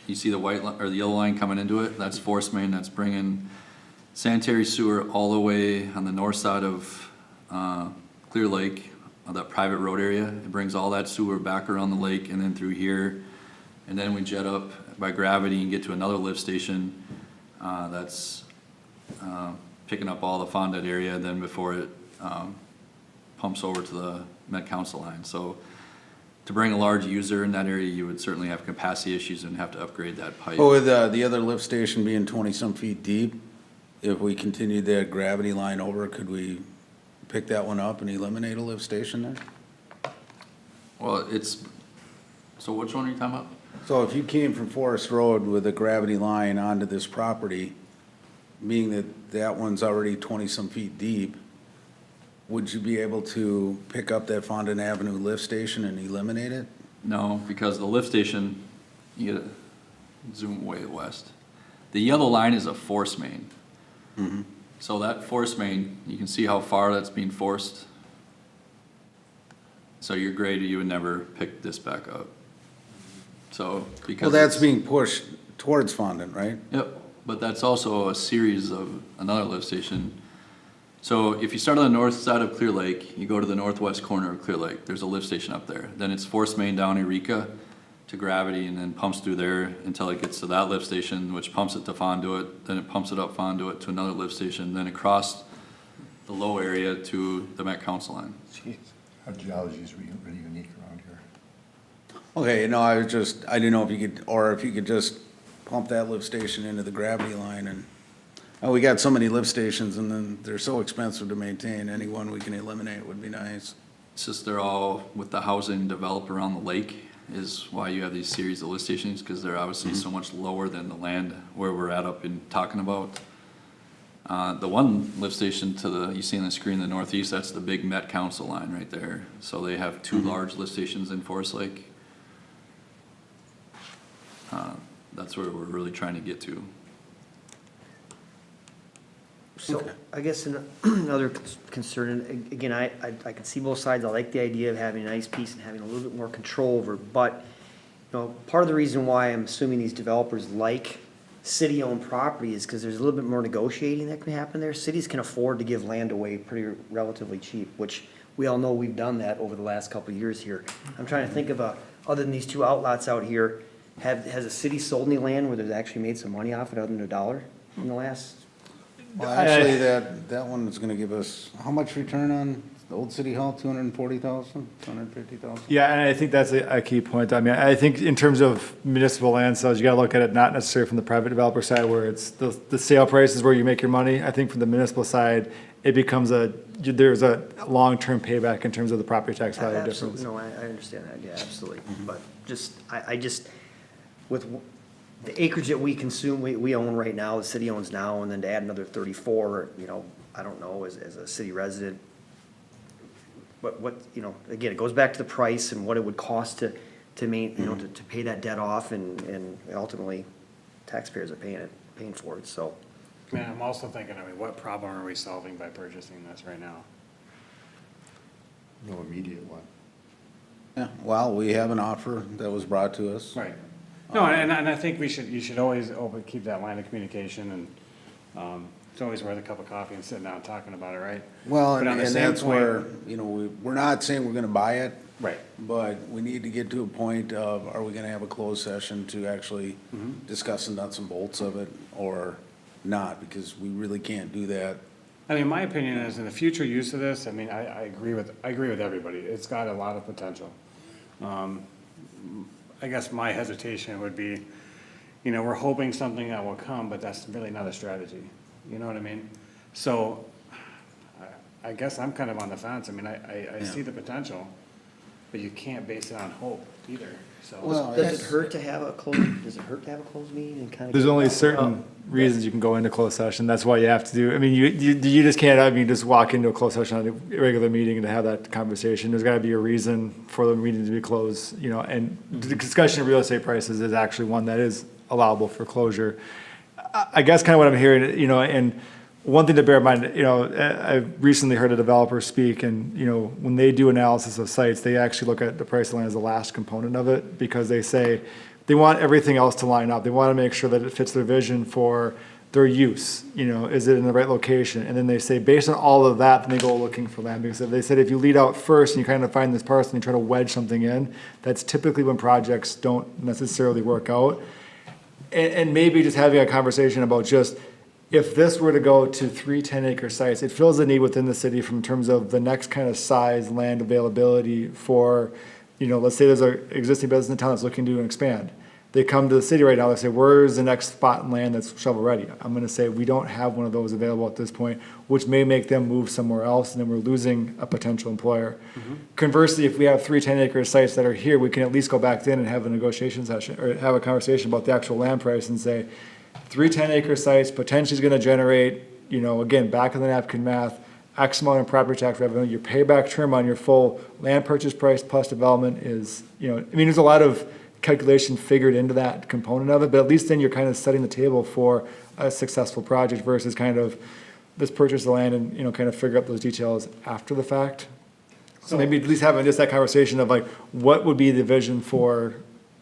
you see the white or the yellow line coming into it. That's force main. That's bringing sanitary sewer all the way on the north side of Clear Lake, that private road area. It brings all that sewer back around the lake and then through here, and then we jet up by gravity and get to another lift station that's picking up all the Fondant area. Then before it pumps over to the Met Council line. So to bring a large user in that area, you would certainly have capacity issues and have to upgrade that pipe. Oh, with the other lift station being 20-some feet deep, if we continued that gravity line over, could we pick that one up and eliminate a lift station there? Well, so which one are you talking about? So if you came from Forest Road with a gravity line onto this property, being that that one's already 20-some feet deep, would you be able to pick up that Fondant Avenue lift station and eliminate it? No, because the lift station, you gotta zoom way west. The yellow line is a force main. So that force main, you can see how far that's being forced. So your grade, you would never pick this back up. So because. Well, that's it's- being pushed towards Fondant, right? Yep, but that's also a series of another lift station. So if you start on the north side of Clear Lake, you go to the northwest corner of Clear Lake, there's a lift station up there. Then it's force main down Eureka to gravity and then pumps through there until it gets to that lift station, which pumps it to Fonduit, then it pumps it up Fonduit to another lift station, then across the low area to the Met Council line. Our geology is really unique around here. Okay, no, I didn't know if you could just pump that lift station into the gravity line and, we got so many lift stations and then they're so expensive to maintain. Any one we can eliminate would be nice. It's just they're all, with the housing developed around the lake, is why you have these series of lift stations, because they're obviously so much lower than the land where we're at up in talking about. The one lift station you see on the screen in the northeast, that's the big Met Council line right there. So they have two large lift stations in Forest Lake. That's where we're really trying to get to. So I guess another concern, and again, I can see both sides. I like the idea of having a nice piece and having a little bit more control over it. But, part of the reason why I'm assuming these developers like city-owned property is because there's a little bit more negotiating that can happen there. Cities can afford to give land away pretty relatively cheap, which we all know we've done that over the last couple of years here. I'm trying to think of other than these two outlots out here, has a city sold any land where they've actually made some money off it other than $1 in the last? Well, actually, that one is gonna give us, how much return on The old city hall, 240,000, 250,000? Yeah, and I think that's a key point. I mean, I think in terms of municipal land sales, you gotta look at it not necessarily from the private developer side where it's the sale price is where you make your money. I think from the municipal side, it becomes there's a long-term payback in terms of the property tax value Absolutely, difference. no, I understand that, yeah, absolutely. But just, I just, with the acreage that we consume, we own right now, the city owns now, and then to add another 34, I don't know, as a city resident, what, again, it goes back to the price and what it would cost to pay that debt off, and ultimately, taxpayers are paying for it, so. Man, I'm also thinking, what problem are we solving by purchasing this right now? No immediate one. Yeah, well, we have an offer that was brought to us. Right. No, and I think you should always keep that line of communication, and it's always worth a cup of coffee and sitting down and talking about it, right? Well, But on the and same that's point- where, we're not saying we're gonna buy it. Right. But we need to get to a point of, are we gonna have a closed session to actually discuss the nuts and bolts of it, or not? Because we really can't do that. My opinion is in the future use of this, I agree with everybody. It's got a lot of potential. I guess my hesitation would be, we're hoping something that will come, but that's really not a strategy. You know what I mean? So I guess I'm kind of on the fence. I see the potential, but you can't base it on hope either, so. Well, Does it hurt to have a closed meeting and kind of? There's only certain reasons you can go into closed session. That's why you have to do, you just can't, just walk into a closed session on a regular meeting and have that conversation. There's gotta be a reason for the meeting to be closed, and the discussion of real estate prices is actually one that is allowable for closure. I guess kind of what I'm hearing, and one thing to bear in mind, I've recently heard a developer speak, and, when they do analysis of sites, they actually look at the price of land as the last component of it, because they say they want everything else to line up. They want to make sure that it fits their vision for their use, is it in the right location? And then they say, based on all of that, then they go looking for land, because they said if you lead out first and you kind of find this parcel and you try to wedge something in, that's typically when projects don't necessarily work out. And maybe just having a conversation about just, if this were to go to 3 10-acre sites, it fills a need within the city from terms of the next kind of size land availability for, let's say there's an existing business in town that's looking to expand. They come to the city right now, they say, where's the next spot in land that's shovel ready? I'm gonna say, we don't have one of those available at this point, which may make them move somewhere else, and then we're losing a potential employer. Conversely, if we have 3 10-acre sites that are here, we can at least go back in and have a negotiation session, or have a conversation about the actual land price and say, 3 10-acre sites potentially is gonna generate, again, back of the napkin math, X amount of property tax revenue, your payback term on your full land purchase price plus development is, there's a lot of calculation figured into that component of it, but at least then you're kind of setting the table for a successful project versus kind of let's purchase the land and, kind of figure out those details after the fact. So maybe at least having just that conversation of like, what would be the vision for,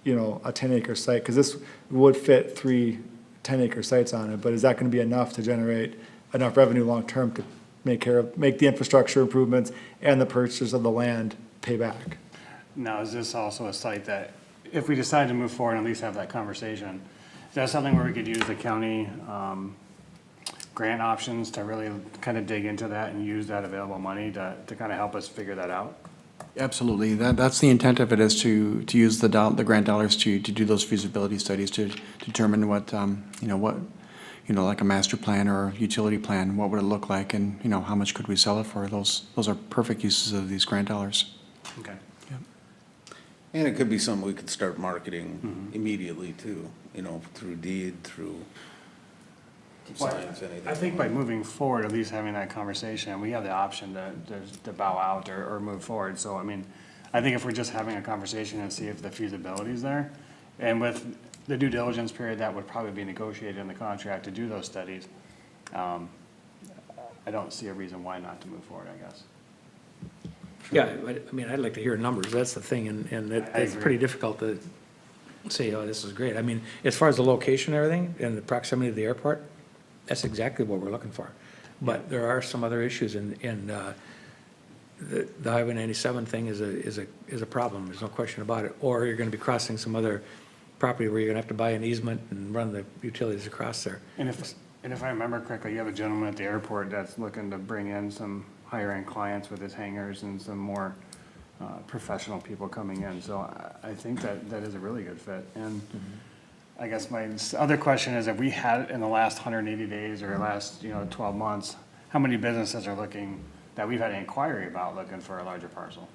a 10-acre site? Because this would fit 3 10-acre sites on it, but is that going to be enough to generate enough revenue long-term to make the infrastructure improvements and the purchase of the land pay back? Now, is this also a site that, if we decide to move forward and at least have that conversation, is that something where we could use the county grant options to really kind of dig into that and use that available money to kind of help us figure that out? Absolutely. That's the intent of it, is to use the grant dollars to do those feasibility studies, to determine what, like a master plan or utility plan, what would it look like, and, how much could we sell it for? Those are perfect uses of these grant dollars. Okay. And it could be something we could start marketing immediately too, through deed, through signs, anything. I think by moving forward, at least having that conversation, we have the option to bow out or move forward. So, I think if we're just having a conversation and see if the feasibility is there, and with the due diligence period, that would probably be negotiated in the contract to do those studies. I don't see a reason why not to move forward, I guess. Yeah, I'd like to hear numbers, that's the thing, and it's agree. pretty difficult to say, oh, this is great. As far as the location and everything, and the proximity to the airport, that's exactly what we're looking for. But there are some other issues, and the Highway 97 thing is a problem, there's no question about it. Or you're gonna be crossing some other property where you're gonna have to buy an easement and run the utilities across there. And if I remember correctly, you have a gentleman at the airport that's looking to bring in some higher end clients with his hangars and some more professional people coming in. So I think that is a really good fit. And I guess my other question is, if we had in the last 180 days or last, 12 months, how many businesses are looking, that we've had an inquiry about looking for a larger parcel?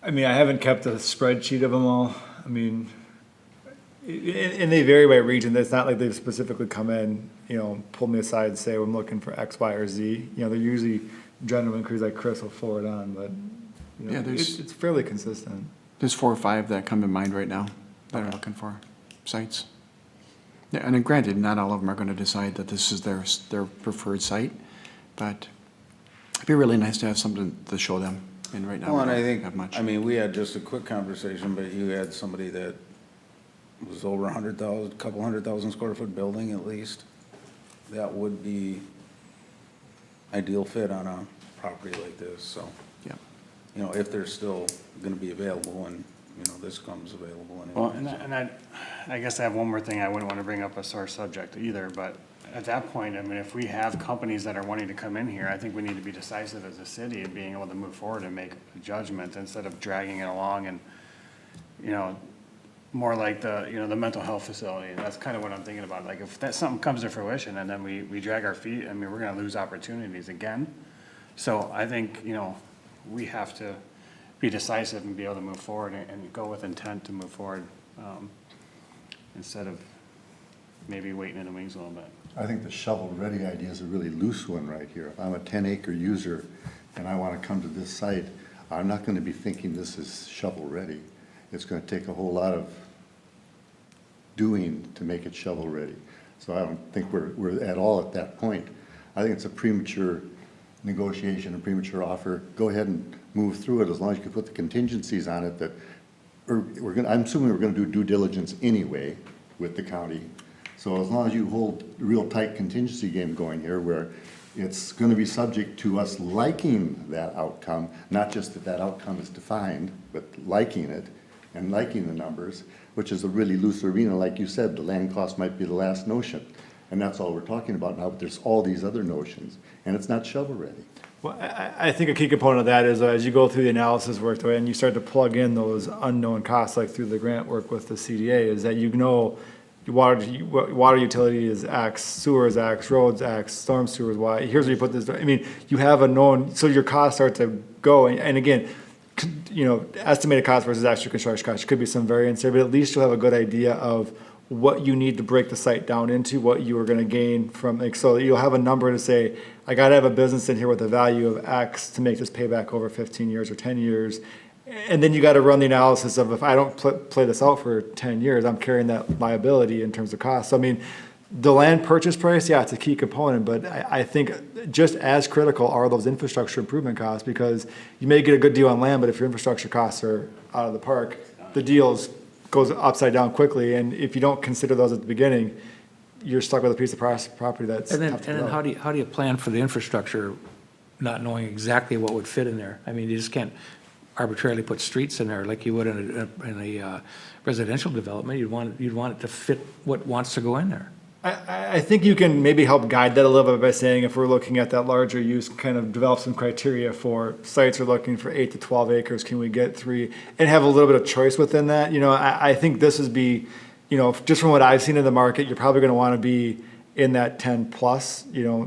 I mean, I haven't kept a spreadsheet of them all. I mean, and they vary by region. It's not like they've specifically come in, pulled me aside and say, I'm looking for X, Y, or Z. They're usually general inquiries like Chris will forward on, but, Yeah, it's fairly consistent. There's 4 or 5 that come to mind right now that are looking for sites. Yeah, and then granted, not all of them are gonna decide that this is their preferred site, but it'd be really nice to have something to show them, and right now Well, we and I don't think, have much. I mean, we had just a quick conversation, but you had somebody that was over 100,000, couple 100,000 square foot building at least. That would be ideal fit on a property like this, so. Yeah. If they're still gonna be available and, this comes available anyway. Well, and I guess I have one more thing. I wouldn't want to bring up a sore subject either, but at that point, I mean, if we have companies that are wanting to come in here, I think we need to be decisive as a city in being able to move forward and make a judgment instead of dragging it along and, more like the mental health facility. That's kind of what I'm thinking about. Like, if that something comes to fruition and then we drag our feet, I mean, we're gonna lose opportunities again. So I think, we have to be decisive and be able to move forward and go with intent to move forward, instead of maybe waiting in the wings a little bit. I think the shovel-ready idea is a really loose one right here. If I'm a 10-acre user and I want to come to this site, I'm not going to be thinking this is shovel-ready. It's going to take a whole lot of doing to make it shovel-ready. So I don't think we're at all at that point. I think it's a premature negotiation, a premature offer. Go ahead and move through it as long as you can put the contingencies on it that, I'm assuming we're going to do due diligence anyway with the county. So as long as you hold a real tight contingency game going here where it's going to be subject to us liking that outcome, not just that outcome is defined, but liking it and liking the numbers, which is a really loose arena. Like you said, the land cost might be the last notion. And that's all we're talking about now, but there's all these other notions, and it's not shovel-ready. Well, I think a key component of that is as you go through the analysis work and you start to plug in those unknown costs, like through the grant work with the CDA, is that water utility is X, sewer is X, roads X, storm sewer is Y. Here's where you put this. I mean, you have a known, so your costs start to go. And again, estimated cost versus actual construction cost. There could be some variance there, but at least you'll have a good idea of what you need to break the site down into, what you are going to gain from, so you'll have a number to say, I got to have a business in here with a value of X to make this payback over 15 years or 10 years. And then you got to run the analysis of if I don't play this out for 10 years, I'm carrying that liability in terms of cost. So I mean, the land purchase price, yeah, it's a key component, but I think just as critical are those infrastructure improvement costs, because you may get a good deal on land, but if your infrastructure costs are out of the park, the deals goes upside down quickly, and if you don't consider those at the beginning, you're stuck with a piece of property that's And then, tough to and then develop. how do you plan for the infrastructure, not knowing exactly what would fit in there? I mean, you just can't arbitrarily put streets in there like you would in a residential development. You'd want it to fit what wants to go in there. I think you can maybe help guide that a little bit by saying if we're looking at that larger use, kind of develop some criteria for sites are looking for 8 to 12 acres, can we get 3, and have a little bit of choice within that. I think this would be, just from what I've seen in the market, you're probably going to want to be in that 10 plus,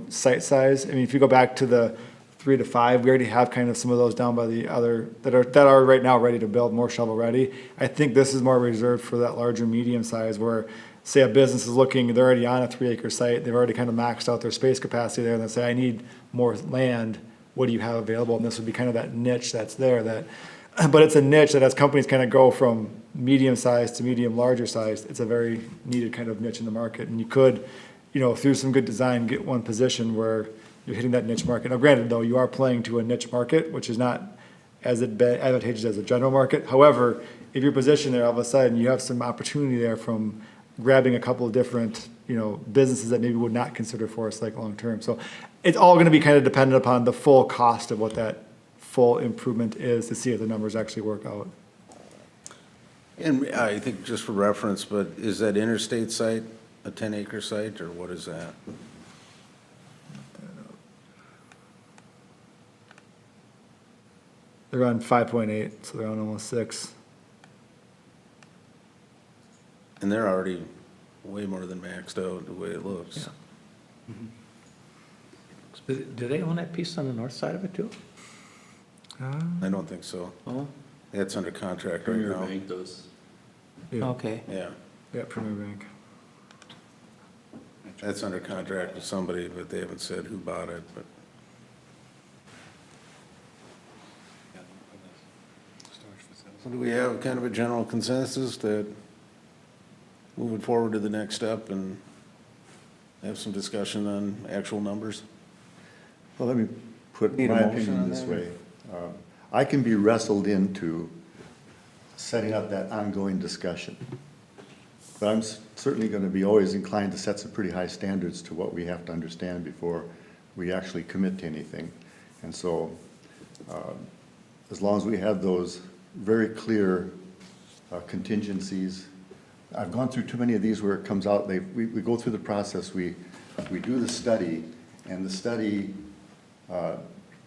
site size. I mean, if you go back to the 3 to 5, we already have kind of some of those down by the other that are right now ready to build, more shovel ready. I think this is more reserved for that larger medium size where, say a business is looking, they're already on a 3-acre site, they've already kind of maxed out their space capacity there, and they say, I need more land, what do you have available? And this would be kind of that niche that's there, but it's a niche that as companies kind of go from medium size to medium larger size, it's a very needed kind of niche in the market. And you could, through some good design, get one position where you're hitting that niche market. Now granted though, you are playing to a niche market, which is not as advantageous as a general market. However, if you're positioned there, all of a sudden you have some opportunity there from grabbing a couple of different, businesses that maybe would not consider Forest Lake long-term. So it's all going to be kind of dependent upon the full cost of what that full improvement is to see if the numbers actually work out. And I think just for reference, but is that interstate site a 10-acre site, or what is that? They're on 5.8, so they're on almost 6. And they're already way more than maxed out the way it looks. Do they own that piece on the north side of it too? I don't think so. Oh, That's under contract right Premier now. Bank does. Yeah, okay. Yeah, yeah, Premier Bank. that's under contract with somebody, but they haven't said who bought it, but. So do we have kind of a general consensus that moving forward to the next step and have some discussion on actual numbers? Well, let me put Need a my motion opinion on this that? way. I can be wrestled into setting up that ongoing discussion. But I'm certainly going to be always inclined to set some pretty high standards to what we have to understand before we actually commit to anything. And so, as long as we have those very clear contingencies, I've gone through too many of these where it comes out, we go through the process, we do the study, and the study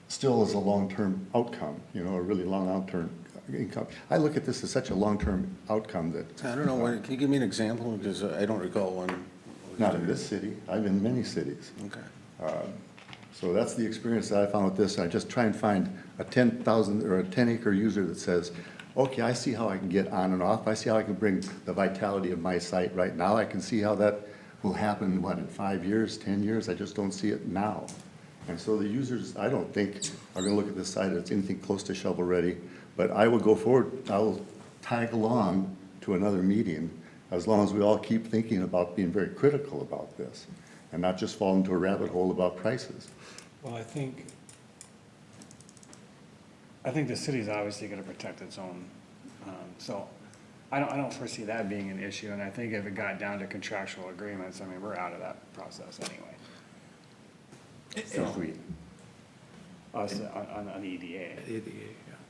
still is a long-term outcome, you know, a really long long-term income. I look at this as such a long-term outcome that. I don't know, can you give me an example? Because I don't recall one. Not in this city, I've been in many cities. Okay. So that's the experience that I found with this. I just try and find a 10,000 or a 10-acre user that says, okay, I see how I can get on and off. I see how I can bring the vitality of my site right now. I can see how that will happen, what, in 5 years, 10 years? I just don't see it now. And so the users, I don't think, are gonna look at this site as anything close to shovel-ready. But I will go forward, I will tag along to another meeting as long as we all keep thinking about being very critical about this and not just fall into a rabbit hole about prices. Well, I think the city's obviously gonna protect its own, so I don't foresee that being an issue, and I think if it got down to contractual agreements, I mean, we're out of that process anyway. If we- Us, on EDA.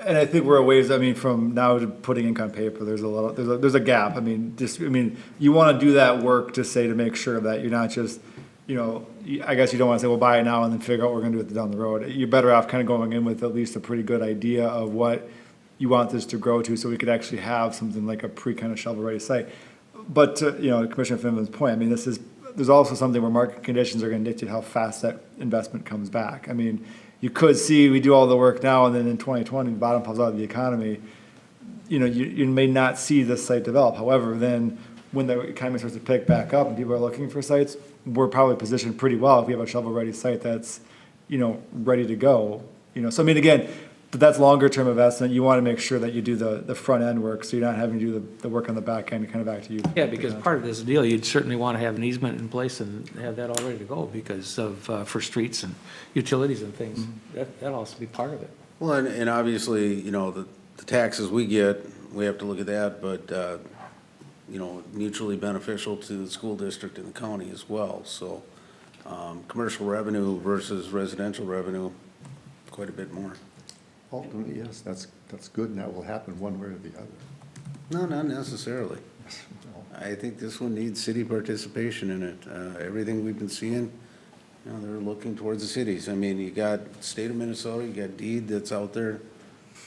And I think we're a ways, I mean, from now to putting ink on paper, there's a gap. I mean, you wanna do that work to say, to make sure that you're not just, you know, I guess you don't wanna say, well, buy it now and then figure out what we're gonna do down the road. You're better off kinda going in with at least a pretty good idea of what you want this to grow to, so we could actually have something like a pre-kind of shovel-ready site. But to, you know, Commissioner Finland's point, I mean, there's also something where market conditions are gonna dictate how fast that investment comes back. I mean, you could see, we do all the work now, and then in 2020, the bottom falls out of the economy. You know, you may not see this site develop. However, then, when the economy starts to pick back up and people are looking for sites, we're probably positioned pretty well if we have a shovel-ready site that's, you know, ready to go. You know, so I mean, again, but that's longer-term investment. You want to make sure that you do the front-end work, so you're not having to do the work on the back end, kind of back to you. Yeah, because part of this deal, you'd certainly want to have an easement in place and have that all ready to go because of, for streets and utilities and things. That'll also be part of it. Well, and obviously, you know, the taxes we get, we have to look at that, but, you know, mutually beneficial to the school district and the county as well. So, commercial revenue versus residential revenue, quite a bit more. Ultimately, yes, that's good, and that will happen one way or the other. No, not necessarily. I think this one needs city participation in it. Everything we've been seeing, you know, they're looking towards the cities. I mean, you got state of Minnesota, you got DEED that's out there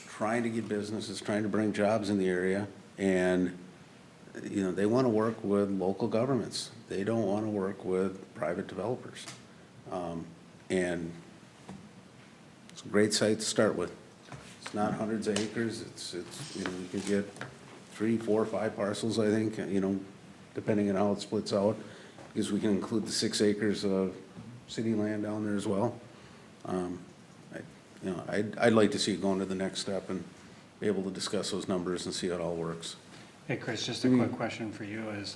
trying to get businesses, trying to bring jobs in the area, and, you know, they want to work with local governments. They don't want to work with private developers. And it's a great site to start with. It's not hundreds of acres. It's, you know, you could get 3, 4, 5 parcels, I think, you know, depending on how it splits out, because we can include the 6 acres of city land down there as well. You know, I'd like to see it going to the next step and be able to discuss those numbers and see how it all works. Hey, Chris, just a quick question for you is,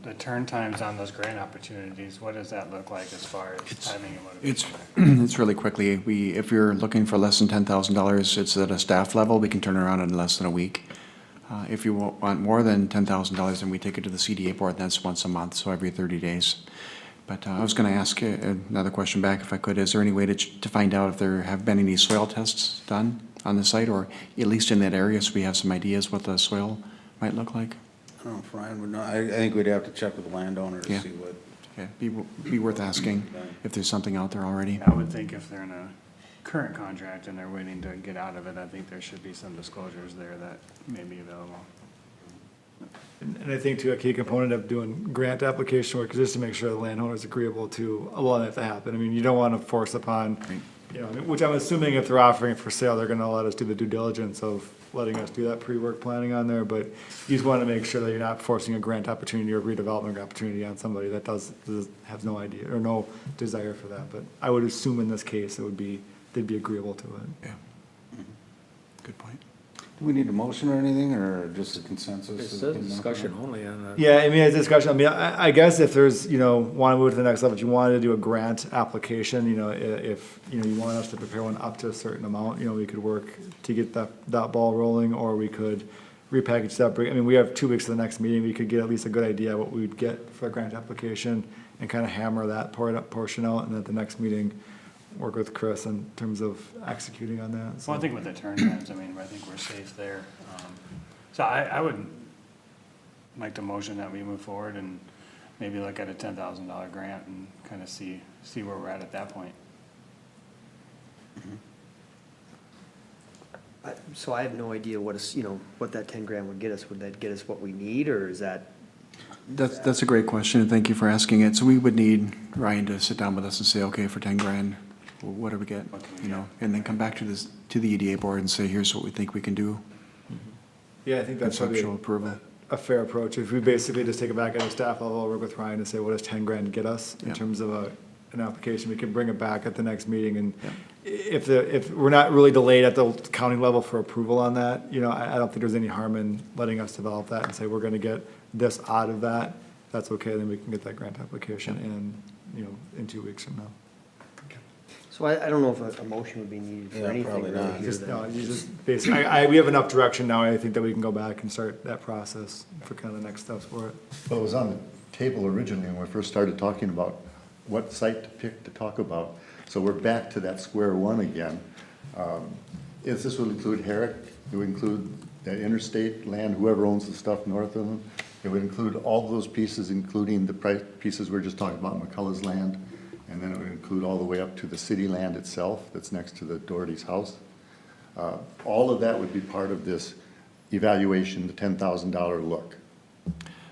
the turn times on those grant opportunities, what does that look like as far as timing and motivation? It's really quickly. If you're looking for less than $10,000, it's at a staff level, we can turn it around in less than a week. If you want more than $10,000, then we take it to the CDA board, and that's once a month, so every 30 days. But I was gonna ask another question back, if I could. Is there any way to find out if there have been any soil tests done on the site, or at least in that area, so we have some ideas what the soil might look like? I don't know if Ryan would know. I think we'd have to check with the landowner to Yeah. see what. Okay, be worth asking if there's something out there already. I would think if they're in a current contract and they're waiting to get out of it, I think there should be some disclosures there that may be available. And I think too, a key component of doing grant application work is just to make sure the landowner is agreeable to allowing that to happen. I mean, you don't want to force upon, you know, which I'm assuming if they're offering it for sale, they're gonna let us do the due diligence of letting us do that pre-work planning on there, but you just want to make sure that you're not forcing a grant opportunity or redevelopment opportunity on somebody that has no idea or no desire for that. But I would assume in this case, they'd be agreeable to it. Yeah. Good point. Do we need a motion or anything, or just a consensus? It's a discussion only on that. Yeah, I mean, it's a discussion. I mean, I guess if there's, you know, want to move to the next level, if you wanted to do a grant application, you know, if, you know, you want us to prepare one up to a certain amount, you know, we could work to get that ball rolling, or we could repackage that. I mean, we have 2 weeks to the next meeting. We could get at least a good idea what we'd get for a grant application and kind of hammer that portion out, and at the next meeting, work with Chris in terms of executing on that. Well, I think with the turn times, I mean, I think we're safe there. So I would like to motion that we move forward and maybe look at a $10,000 grant and kind of see where we're at that point. So I have no idea what is, you know, what that 10 grand would get us. Would that get us what we need, or is that? That's a great question, and thank you for asking it. So we would need Ryan to sit down with us and say, okay, for 10 grand, what do we get? What can we You know, get? and then come back to the EDA board and say, here's what we think we can do. Yeah, I think that's Conceptual probably approval. a fair approach. If we basically just take it back at a staff level, work with Ryan and say, what does 10 grand get us in Yeah. terms of an application? We can bring it back at the next meeting, and Yeah. if we're not really delayed at the county level for approval on that, you know, I don't think there's any harm in letting us develop that and say, we're gonna get this out of that. That's okay, then we can get that grant application in, you know, in 2 weeks from now. So I don't know if a motion would be needed for Yeah, anything. probably really not. here Just, then. no, you just basically, we have enough direction now, I think that we can go back and start that process for kind of the next steps for it. Well, it was on the table originally when we first started talking about what site to pick to talk about. So we're back to that square one again. This will include Herrick, it would include that interstate land, whoever owns the stuff north of them. It would include all those pieces, including the pieces we we're just talking about, McCullough's land. And then it would include all the way up to the city land itself that's next to the Doherty's house. All of that would be part of this evaluation, the $10,000 look.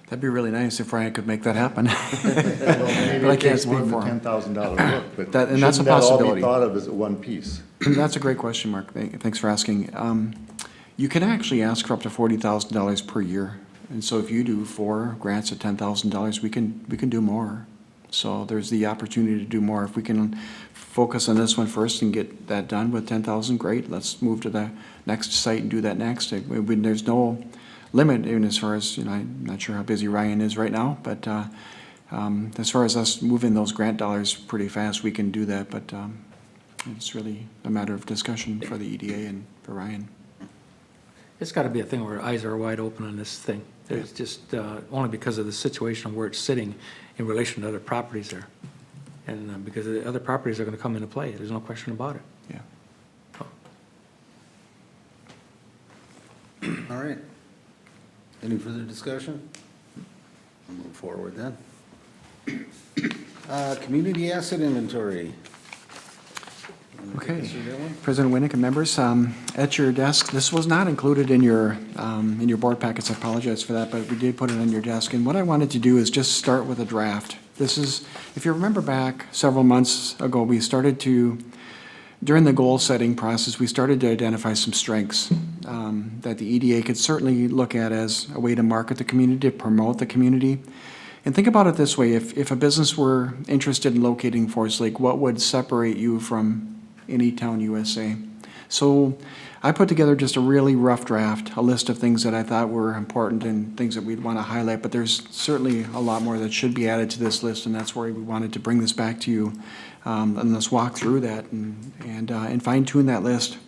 That'd be really nice if Ryan could make that happen. Maybe But I it can't takes more speak than for him. $10,000 look, but And that's a shouldn't that all possibility. be thought of as one piece? That's a great question, Mark. Thanks for asking. You can actually ask for up to $40,000 per year. And so if you do 4 grants at $10,000, we can do more. So there's the opportunity to do more. If we can focus on this one first and get that done with 10,000, great. Let's move to the next site and do that next. There's no limit, even as far as, you know, I'm not sure how busy Ryan is right now, but as far as us moving those grant dollars pretty fast, we can do that. But it's really a matter of discussion for the EDA and for Ryan. It's gotta be a thing where eyes are wide open on this thing. It's just, only because of the situation of where it's sitting in relation to other properties there. And because the other properties are gonna come into play, there's no question about it. Yeah. All right. Any further discussion? We'll move forward then. Community asset inventory. Wanna take Okay. us through that one? President Winnick and members, at your desk, this was not included in your board packets, I apologize for that, but we did put it on your desk. And what I wanted to do is just start with a draft. This is, if you remember back several months ago, we started to, during the goal-setting process, we started to identify some strengths that the EDA could certainly look at as a way to market the community, to promote the community. And think about it this way, if a business were interested in locating Forest Lake, what would separate you from any town USA? So I put together just a really rough draft, a list of things that I thought were important and things that we'd want to highlight, but there's certainly a lot more that should be added to this list, and that's where we wanted to bring this back to you. And let's walk through that and fine-tune that list.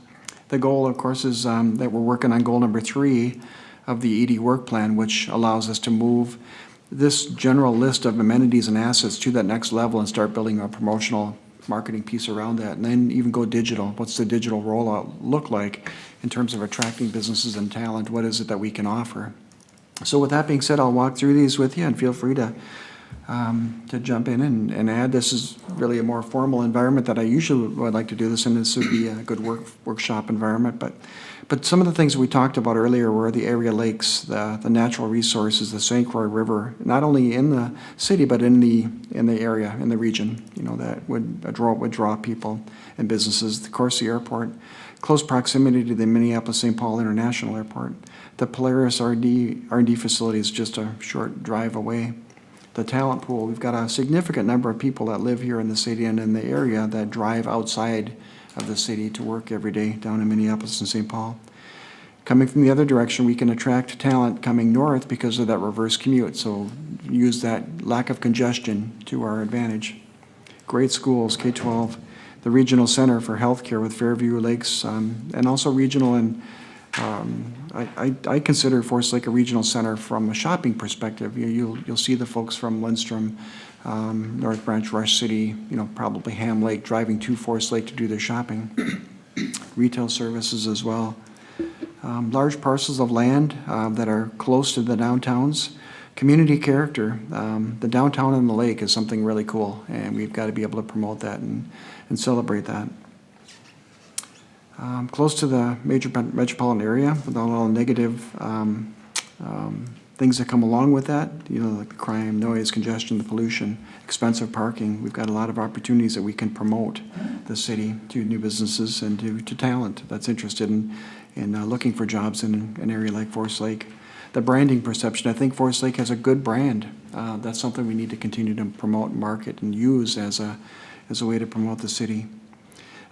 The goal, of course, is that we're working on goal number 3 of the ED work plan, which allows us to move this general list of amenities and assets to that next level and start building a promotional marketing piece around that, and then even go digital. What's the digital rollout look like in terms of attracting businesses and talent? What is it that we can offer? So with that being said, I'll walk through these with you, and feel free to to jump in and add. This is really a more formal environment that I usually would like to do this in. This would be a good workshop environment, but some of the things we talked about earlier were the area lakes, the natural resources, the St. Croix River, not only in the city, but in the area, in the region, that would draw people and businesses. Of course, the airport, close proximity to the Minneapolis-St. Paul International Airport. The Polaris R&D facility is just a short drive away. The talent pool, we've got a significant number of people that live here in the city and in the area that drive outside of the city to work every day down in Minneapolis and St. Paul. Coming from the other direction, we can attract talent coming north because of that reverse commute, so use that lack of congestion to our advantage. Great schools, K-12, the regional center for healthcare with Fairview Lakes, and also regional and I consider Forest Lake a regional center from a shopping perspective. You'll see the folks from Lindstrom, North Branch, Rush City, probably Ham Lake, driving to Forest Lake to do their shopping. Retail services as well. Large parcels of land that are close to the downtowns. Community character. The downtown and the lake is something really cool, and we've got to be able to promote that and celebrate that. Close to the major metropolitan area with all the negative things that come along with that, like the crime, noise, congestion, the pollution, expensive parking. We've got a lot of opportunities that we can promote the city to new businesses and to talent that's interested in looking for jobs in an area like Forest Lake. The branding perception, I think Forest Lake has a good brand. That's something we need to continue to promote and market and use as a way to promote the city.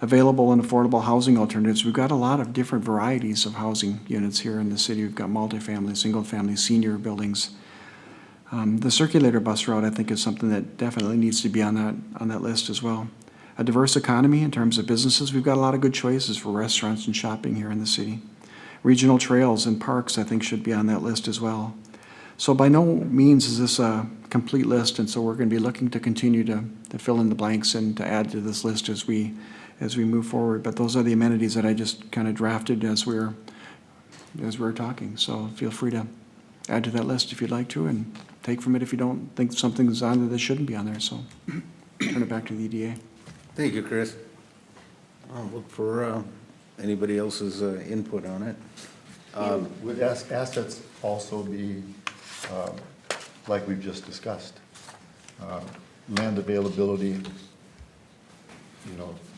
Available and affordable housing alternatives. We've got a lot of different varieties of housing units here in the city. We've got multifamily, single-family, senior buildings. The circulator bus route, I think, is something that definitely needs to be on that list as well. A diverse economy in terms of businesses. We've got a lot of good choices for restaurants and shopping here in the city. Regional trails and parks, I think, should be on that list as well. So by no means is this a complete list, and so we're going to be looking to continue to fill in the blanks and to add to this list as we move forward. But those are the amenities that I just kind of drafted as we were talking. So feel free to add to that list if you'd like to, and take from it if you don't think something's on there that shouldn't be on there. So turn it back to the EDA. Thank you, Chris. I'll look for anybody else's input on it. Would assets also be, like we've just discussed, land availability,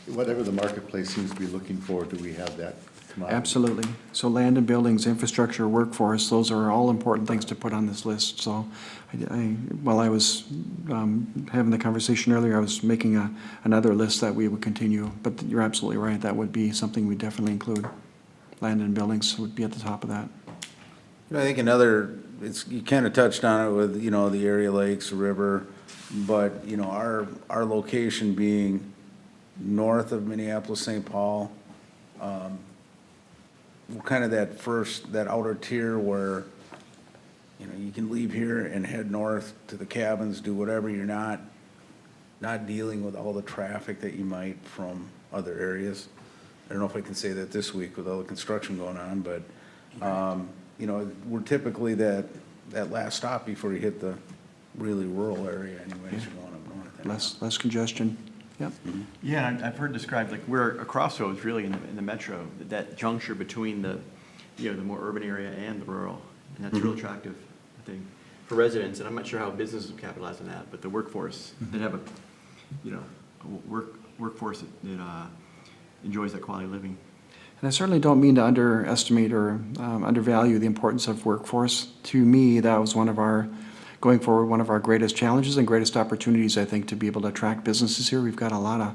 whatever the marketplace seems to be looking for, do we have that commodity? Absolutely. So land and buildings, infrastructure, workforce, those are all important things to put on this list. So while I was having the conversation earlier, I was making another list that we would continue. But you're absolutely right. That would be something we definitely include. Land and buildings would be at the top of that. I think you kind of touched on it with, the area lakes, the river, but, our location being north of Minneapolis, St. Paul, we're kind of that outer tier where, you can leave here and head north to the cabins, do whatever. You're not dealing with all the traffic that you might from other areas. I don't know if I can say that this week with all the construction going on, but, we're typically that last stop before you hit the really rural area anyways, you're going up north. Less congestion. Yep. Yeah, and I've heard described, like, we're a crossroads really in the metro, that juncture between the more urban area and the rural. And that's real attractive, I think, for residents. And I'm not sure how businesses will capitalize on that, but the workforce that have a workforce that enjoys that quality of living. And I certainly don't mean to underestimate or undervalue the importance of workforce. To me, that was going forward, one of our greatest challenges and greatest opportunities, I think, to be able to attract businesses here. We've got a lot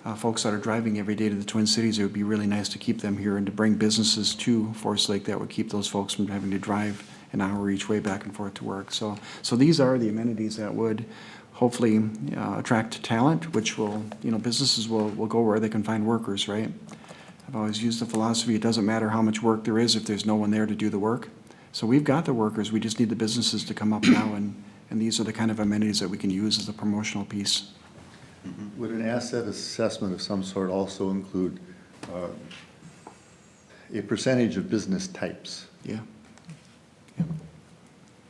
of folks that are driving every day to the Twin Cities. It would be really nice to keep them here and to bring businesses to Forest Lake that would keep those folks from having to drive an hour each way back and forth to work. So these are the amenities that would hopefully attract talent, which will, businesses will go where they can find workers, right? I've always used the philosophy, it doesn't matter how much work there is if there's no one there to do the work. So we've got the workers, we just need the businesses to come up now, and these are the kind of amenities that we can use as a promotional piece. Would an asset assessment of some sort also include a percentage of business types? Yeah.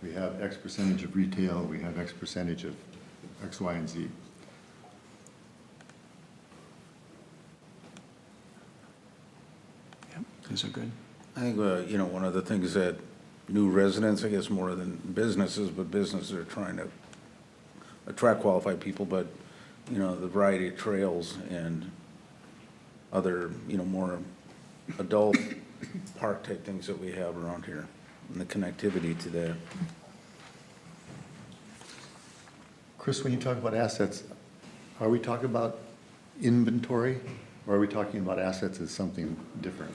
We have X percentage of retail, we have X percentage of X, Y, and Z. Yep, these are good. I think, you know, one of the things that new residents, I guess more than businesses, but businesses are trying to attract qualified people, but, you know, the variety of trails and other, you know, more adult park type things that we have around here and the connectivity to that. Chris, when you talk about assets, are we talking about inventory, or are we talking about assets as something different?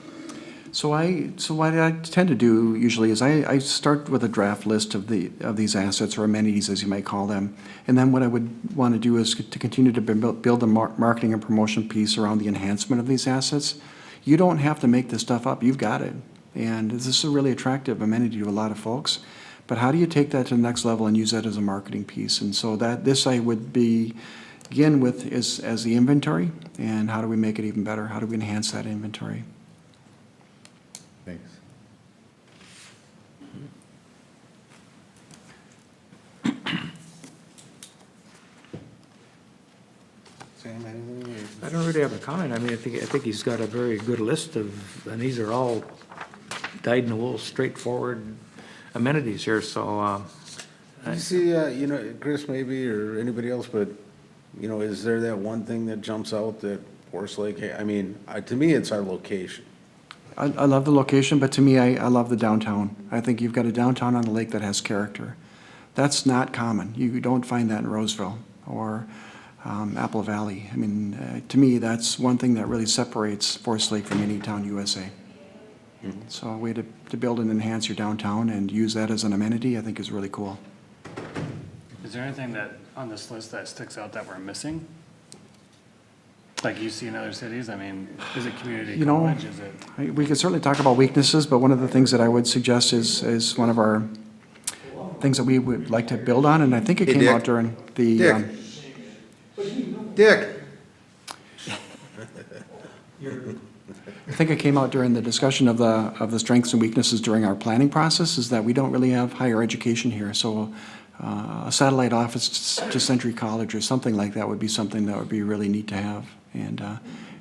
So what I tend to do usually is I start with a draft list of these assets or amenities, as you might call them. And then what I would want to do is to continue to build the marketing and promotion piece around the enhancement of these assets. You don't have to make this stuff up, you've got it. And this is a really attractive amenity to a lot of folks. But how do you take that to the next level and use that as a marketing piece? And so this I would begin with as the inventory, and how do we make it even better? How do we enhance that inventory? Thanks. Sam, anything? I don't really have a comment. I mean, I think he's got a very good list of, and these are all dyed-in-the-wool, straightforward amenities here, so, You see, you know, Chris maybe, or anybody else, but, you know, is there that one thing that jumps out that Forest Lake, I mean, to me, it's our location. I love the location, but to me, I love the downtown. I think you've got a downtown on the lake that has character. That's not common. You don't find that in Roseville or Apple Valley. I mean, to me, that's one thing that really separates Forest Lake from any town USA. So a way to build and enhance your downtown and use that as an amenity, I think is really cool. Is there anything that, on this list that sticks out that we're missing? Like you see in other cities? I mean, is it community college? Is it? We could certainly talk about weaknesses, but one of the things that I would suggest is one of our things that we would like to build on, and I think it came out during the. Dick. I think it came out during the discussion of the strengths and weaknesses during our planning process, is that we don't really have higher education here. So a satellite office to Century College or something like that would be something that would be really neat to have, and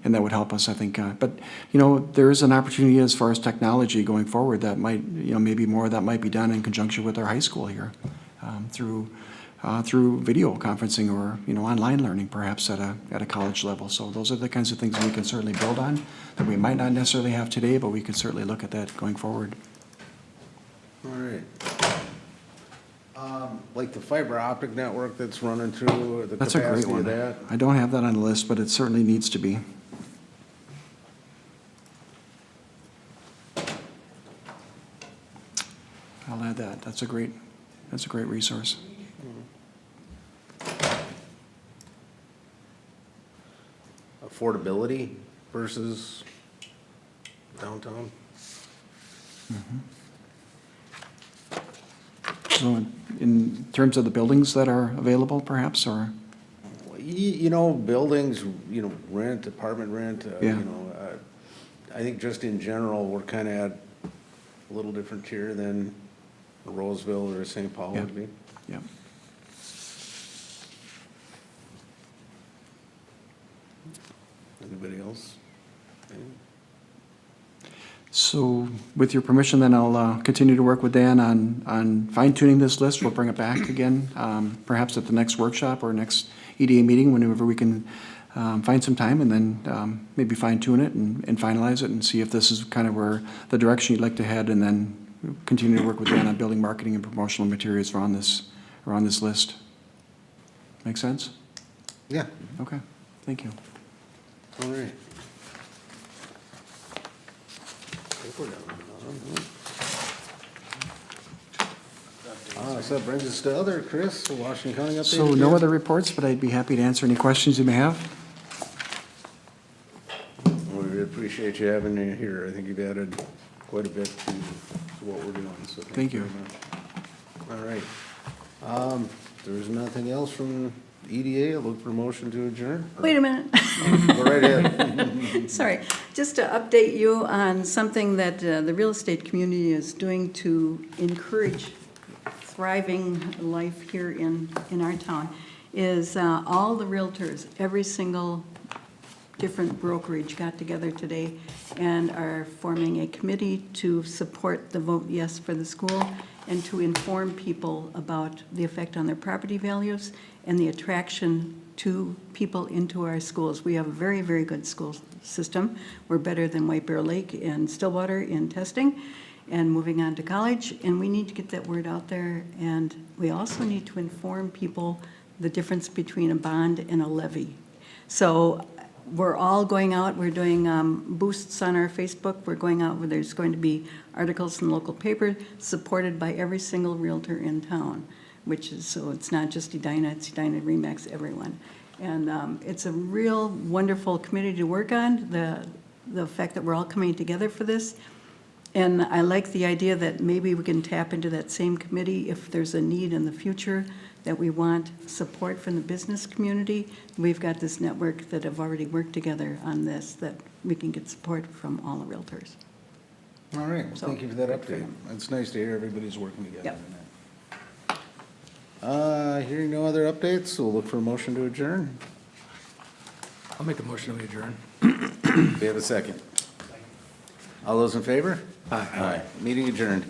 that would help us, I think. But, you know, there is an opportunity as far as technology going forward that might, you know, maybe more of that might be done in conjunction with our high school here, through video conferencing or, you know, online learning perhaps at a college level. So those are the kinds of things we can certainly build on that we might not necessarily have today, but we could certainly look at that going forward. All right. Like the fiber optic network that's running through, the That's a great capacity one. of that? I don't have that on the list, but it certainly needs to be. I'll add that. That's a great resource. Affordability versus downtown? So in terms of the buildings that are available perhaps, or? You know, buildings, you know, rent, apartment rent, Yeah. you know, I think just in general, we're kind of at a little different tier than Roseville or St. Paul Yeah. would be. Yeah. Anybody else? So with your permission, then I'll continue to work with Dan on fine-tuning this list. We'll bring it back again, perhaps at the next workshop or next EDA meeting, whenever we can find some time, and then maybe fine-tune it and finalize it and see if this is kind of where the direction you'd like to head, and then continue to work with Dan on building marketing and promotional materials around this list. Make sense? Yeah, Okay, thank you. all right. So that brings us to other, Chris, the Washington County update. So no other reports, but I'd be happy to answer any questions you may have. We really appreciate you having you here. I think you've added quite a bit to what we're doing, so thank you very much. All right. There's nothing else from EDA. I'll look for a motion to adjourn. Wait a minute. Go right ahead. Sorry, just to update you on something that the real estate community is doing to encourage thriving life here in our town is all the realtors, every single different brokerage got together today and are forming a committee to support the vote yes for the school and to inform people about the effect on their property values and the attraction to people into our schools. We have a very, very good school system. We're better than White Bear Lake and Stillwater in testing and moving on to college. And we need to get that word out there. And we also need to inform people the difference between a bond and a levy. So we're all going out, we're doing boosts on our Facebook, we're going out where there's going to be articles in the local paper supported by every single realtor in town, which is, so it's not just Edina, it's Edina, Remax, everyone. And it's a real wonderful committee to work on, the fact that we're all coming together for this. And I like the idea that maybe we can tap into that same committee if there's a need in the future that we want support from the business community. We've got this network that have already worked together on this, that we can get support from all the realtors. All right, well, So, thank you for that good for update. them. It's nice to hear everybody's working together Yep. on that. Hearing no other updates, we'll look for a motion to adjourn. I'll make a motion to adjourn. We have a second. All those in favor? Aye. Meeting adjourned.